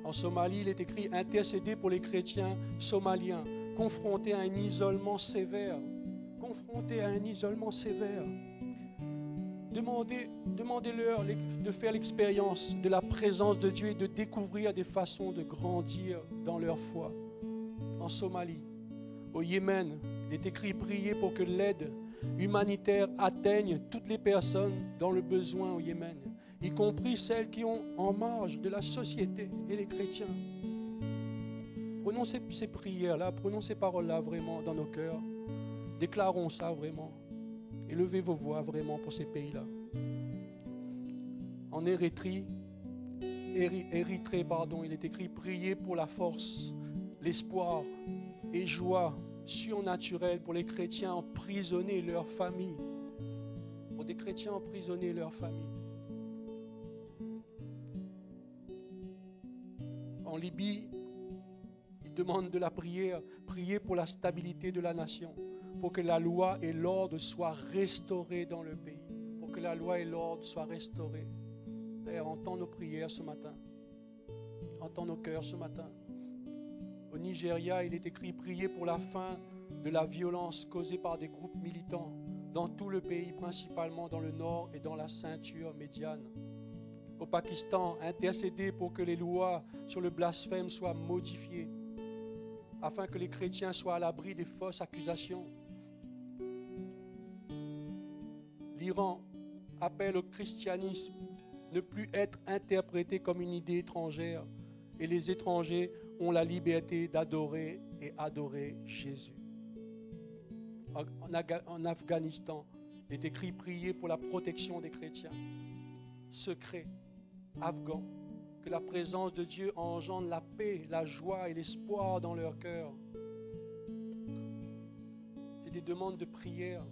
En Somalie, il est écrit intercéder pour les chrétiens somaliens confrontés à un isolement sévère. Confrontés à un isolement sévère. Demandez-leur de faire l'expérience de la présence de Dieu et de découvrir des façons de grandir dans leur foi. En Somalie, au Yémen, il est écrit prier pour que l'aide humanitaire atteigne toutes les personnes dans le besoin au Yémen, y compris celles qui sont en marge de la société et les chrétiens. Prenons ces prières-là, prenons ces paroles-là vraiment dans nos cœurs. Déclarons ça vraiment. Élevez vos voix vraiment pour ces pays-là. En Érythrée, il est écrit prier pour la force, l'espoir et joie surnaturelle pour les chrétiens emprisonnés et leurs familles. Pour des chrétiens emprisonnés et leurs familles. En Libye, il demande de la prière, prier pour la stabilité de la nation, pour que la loi et l'ordre soient restaurés dans le pays, pour que la loi et l'ordre soient restaurés. Père, entends nos prières ce matin. Entends nos cœurs ce matin. Au Nigeria, il est écrit « Priez pour la fin de la violence causée par des groupes militants dans tout le pays, principalement dans le nord et dans la ceinture médiane. » Au Pakistan, intercédez pour que les lois sur le blasphème soient modifiées, afin que les chrétiens soient à l'abri des fausses accusations. L'Iran appelle au christianisme ne plus être interprété comme une idée étrangère, et les étrangers ont la liberté d'adorer et adorer Jésus. En Afghanistan, il est écrit « Priez pour la protection des chrétiens. » Secret, afghans, que la présence de Dieu engendre la paix, la joie et l'espoir dans leur cœur. C'est des demandes de prière,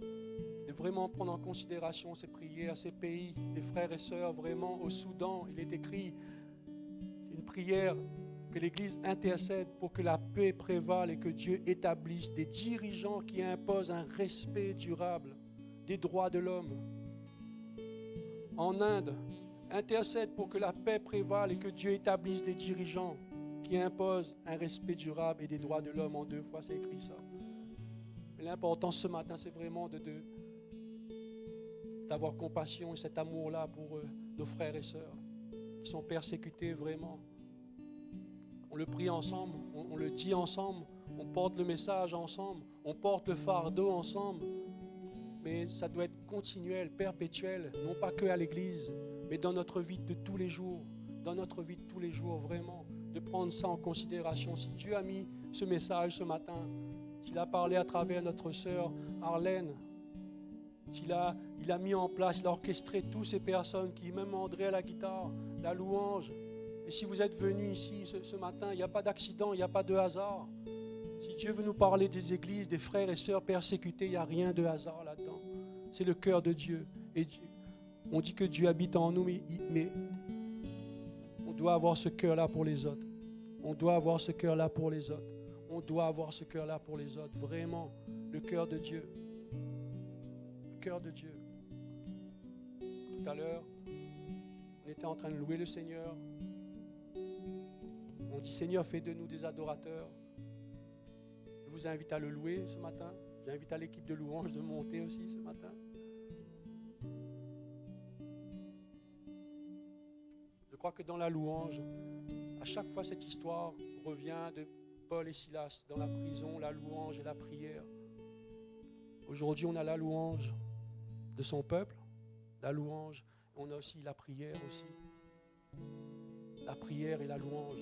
de vraiment prendre en considération ces prières, ces pays, des frères et sœurs, vraiment au Soudan, il est écrit, c'est une prière que l'Église intercède pour que la paix prévale et que Dieu établisse des dirigeants qui imposent un respect durable des droits de l'homme. En Inde, intercède pour que la paix prévale et que Dieu établisse des dirigeants qui imposent un respect durable et des droits de l'homme. En 2 fois, c'est écrit ça. Mais l'important ce matin, c'est vraiment d'avoir compassion et cet amour-là pour nos frères et sœurs qui sont persécutés vraiment. On le prie ensemble, on le dit ensemble, on porte le message ensemble, on porte le fardeau ensemble. Mais ça doit être continuel, perpétuel, non pas que à l'église, mais dans notre vie de tous les jours, vraiment, de prendre ça en considération. Si Dieu a mis ce message ce matin, s'il a parlé à travers notre sœur Arlène, il a mis en place, il a orchestré toutes ces personnes qui, même André à la guitare, la louange. Et si vous êtes venus ici ce matin, il n'y a pas d'accident, il n'y a pas de hasard. Si Dieu veut nous parler des églises, des frères et sœurs persécutés, il n'y a rien de hasard là-dedans. C'est le cœur de Dieu. Et on dit que Dieu habite en nous, mais on doit avoir ce cœur-là pour les autres. On doit avoir ce cœur-là pour les autres. On doit avoir ce cœur-là pour les autres. Vraiment, le cœur de Dieu. Le cœur de Dieu. Tout à l'heure, on était en train de louer le Seigneur. On dit, Seigneur, fais de nous des adorateurs. Je vous invite à le louer ce matin. J'invite à l'équipe de louange de monter aussi ce matin. Je crois que dans la louange, à chaque fois cette histoire revient de Paul et Silas dans la prison, la louange et la prière. Aujourd'hui, on a la louange de son peuple, la louange, on a aussi la prière aussi. La prière et la louange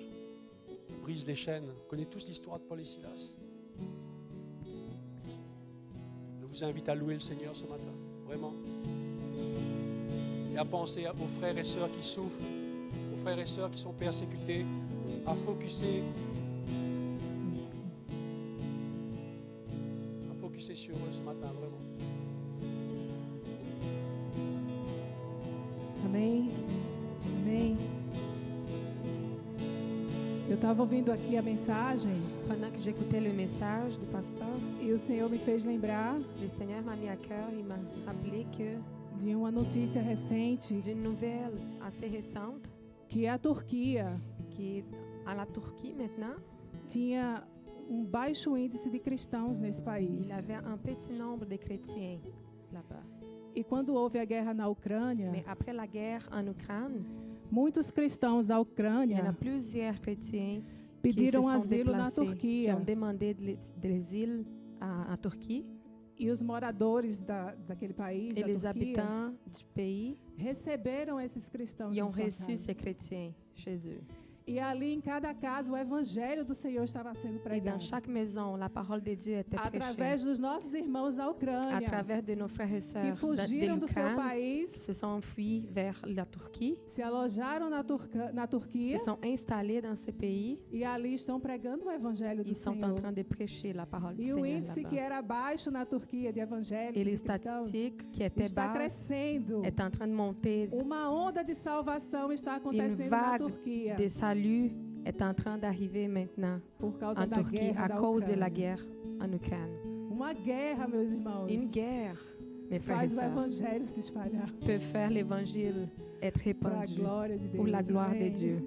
brisent les chaînes. Vous connaissez tous l'histoire de Paul et Silas. Je vous invite à louer le Seigneur ce matin, vraiment. Et à penser aux frères et sœurs qui souffrent, aux frères et sœurs qui sont persécutés, à focuser sur eux ce matin, vraiment. Amém. Amém. Eu estava ouvindo aqui a mensagem Pendant que j'écoutais le message du pasteur, e o Senhor me fez lembrar le Seigneur m'a mis à cœur, il m'a rappelé que de uma notícia recente d'une nouvelle assez récente, que a Turquia qui à la Turquie maintenant, tinha baixo índice de cristãos nesse il país. avait un petit nombre de chrétiens là-bas. E quando houve a guerra na Ucrânia, Mais après la guerre en Ukraine, muitos cristãos da il y en a Ucrânia plusieurs chrétiens qui se pediram sont asilo na déplacés, qui Turquia. ont demandé de l'asile en Turquie. E os moradores daquele país, Et da les Turquia, habitants du pays, receberam esses cristãos ils em ont sua reçu casa. ces chrétiens chez eux. E ali em cada casa o evangelho do Senhor estava sendo Et dans pregado. chaque maison, la parole de Dieu était prêchée Através dos nossos irmãos da à Ucrânia, travers de nos frères et que sœurs de fugiram do seu l'Ukraine, qui país, se sont enfuis vers la Turquie, se alojaram na Turquia se sont installés dans ce pays. e ali estão pregando o evangelho do Ils sont en Senhor. train de prêcher la parole du E o Seigneur índice que là-bas. era baixo na Turquia de Et evangélicos les e cristãos statistiques qui étaient está basses crescendo. est en train de monter. Uma onda de salvação está Une acontecendo na vague Turquia de salut est en train d'arriver maintenant por causa en da Turquie guerra à da cause de la Ucrânia. guerre en Ukraine. Uma guerra, meus irmãos. Une guerre. mes frères et Faz o sœurs, evangelho se espalhar peut faire l'évangile être para a répandu glória de Deus. pour la gloire de Amém. Dieu.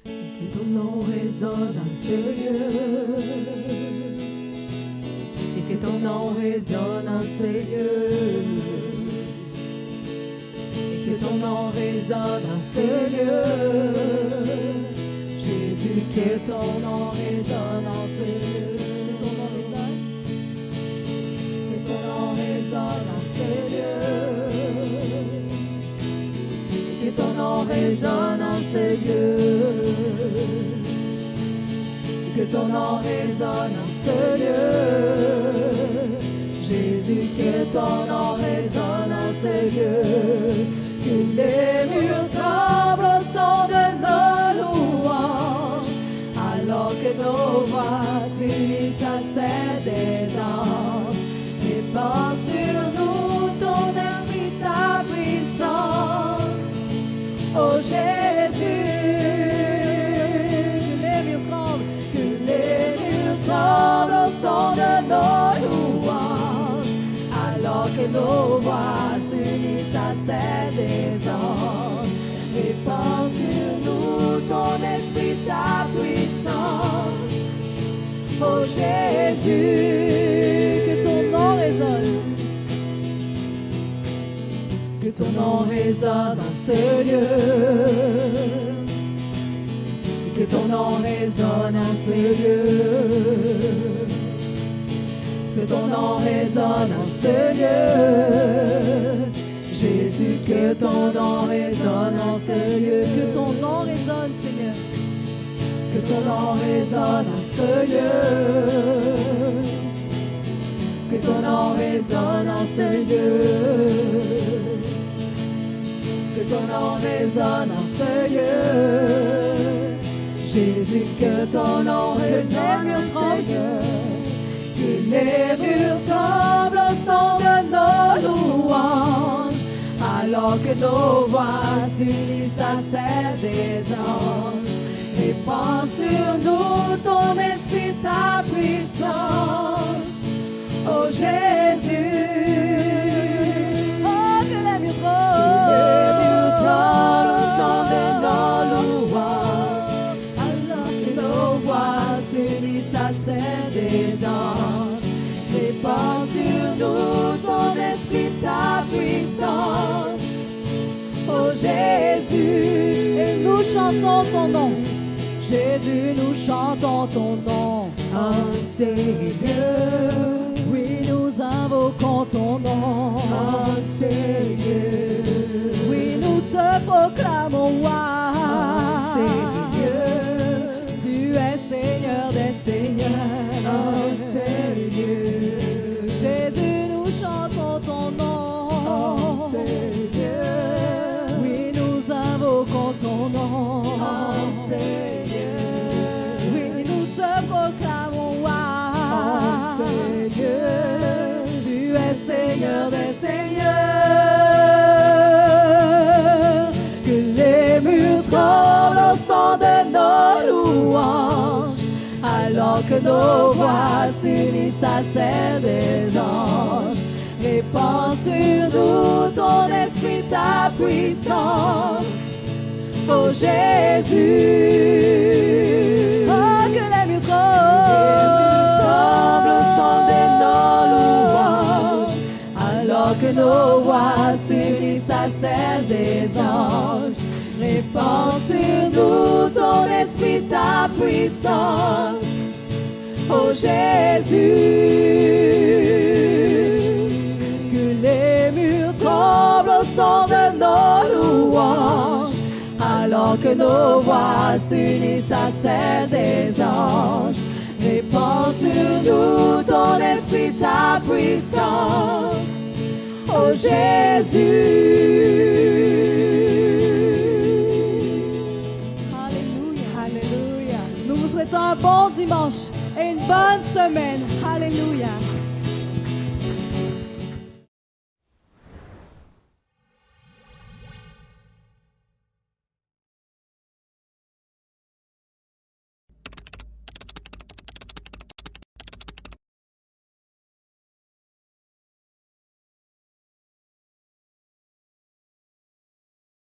Que ton nom résonne en ce lieu. Et que ton nom résonne en ces lieux. Et que ton nom résonne en ce lieu. Jésus, que ton nom résonne en ce lieu. Que ton nom résonne. Que ton nom résonne en ce lieu. Et que ton nom résonne en ce lieu. Et que ton nom résonne en ce lieu. Jésus, que ton nom résonne en ce lieu. Que les murs tremblent au son de nos louanges, alors que nos voix s'unissent à celles des anges. Répand sur nous ton esprit, ta puissance, ô Jésus. Que les murs tremblent au son de nos louanges, alors que nos voix s'unissent à celles des anges. Répand sur nous ton esprit, ta puissance, ô Jésus. Que ton nom résonne, que ton nom résonne dans ce lieu. Que ton nom résonne en ce lieu. Que ton nom résonne en ce lieu. Jésus, que ton nom résonne en ce lieu. Que ton nom résonne, Seigneur. Que ton nom résonne en ce lieu. Que ton nom résonne en ce lieu. Que ton nom résonne en ce lieu. Jésus, que ton nom résonne en ce lieu. Que les murs tremblent au son de nos louanges, alors que nos voix s'unissent à celles des anges. Répand sur nous ton esprit, ta puissance, ô Jésus. Oh, que les murs tremblent au son de nos louanges, alors que nos voix s'unissent à celles des anges. Répand sur nous son esprit, ta puissance, ô Jésus. Et nous chantons ton nom, Jésus, nous chantons ton nom en ces lieux. Oui, nous invoquons ton nom en ces lieux. Oui, nous te proclamons roi en ces lieux. Tu es Seigneur des seigneurs en ces lieux. Jésus, nous chantons ton nom en ces lieux. Oui, nous invoquons ton nom en ces lieux. Oui, nous te proclamons roi en ces lieux. Tu es Seigneur des seigneurs. Que les murs tremblent au son de nos louanges, alors que nos voix s'unissent à celles des anges. Répand sur nous ton esprit, ta puissance, ô Jésus. Oh, que les murs tremblent au son de nos louanges, alors que nos voix s'unissent à celles des anges. Répand sur nous ton esprit, ta puissance, ô Jésus. Que les murs tremblent au son de nos louanges, alors que nos voix s'unissent à celles des anges. Répand sur nous ton esprit, ta puissance, ô Jésus. Alléluia, alléluia. Nous vous souhaitons un bon dimanche et une bonne semaine. Alléluia.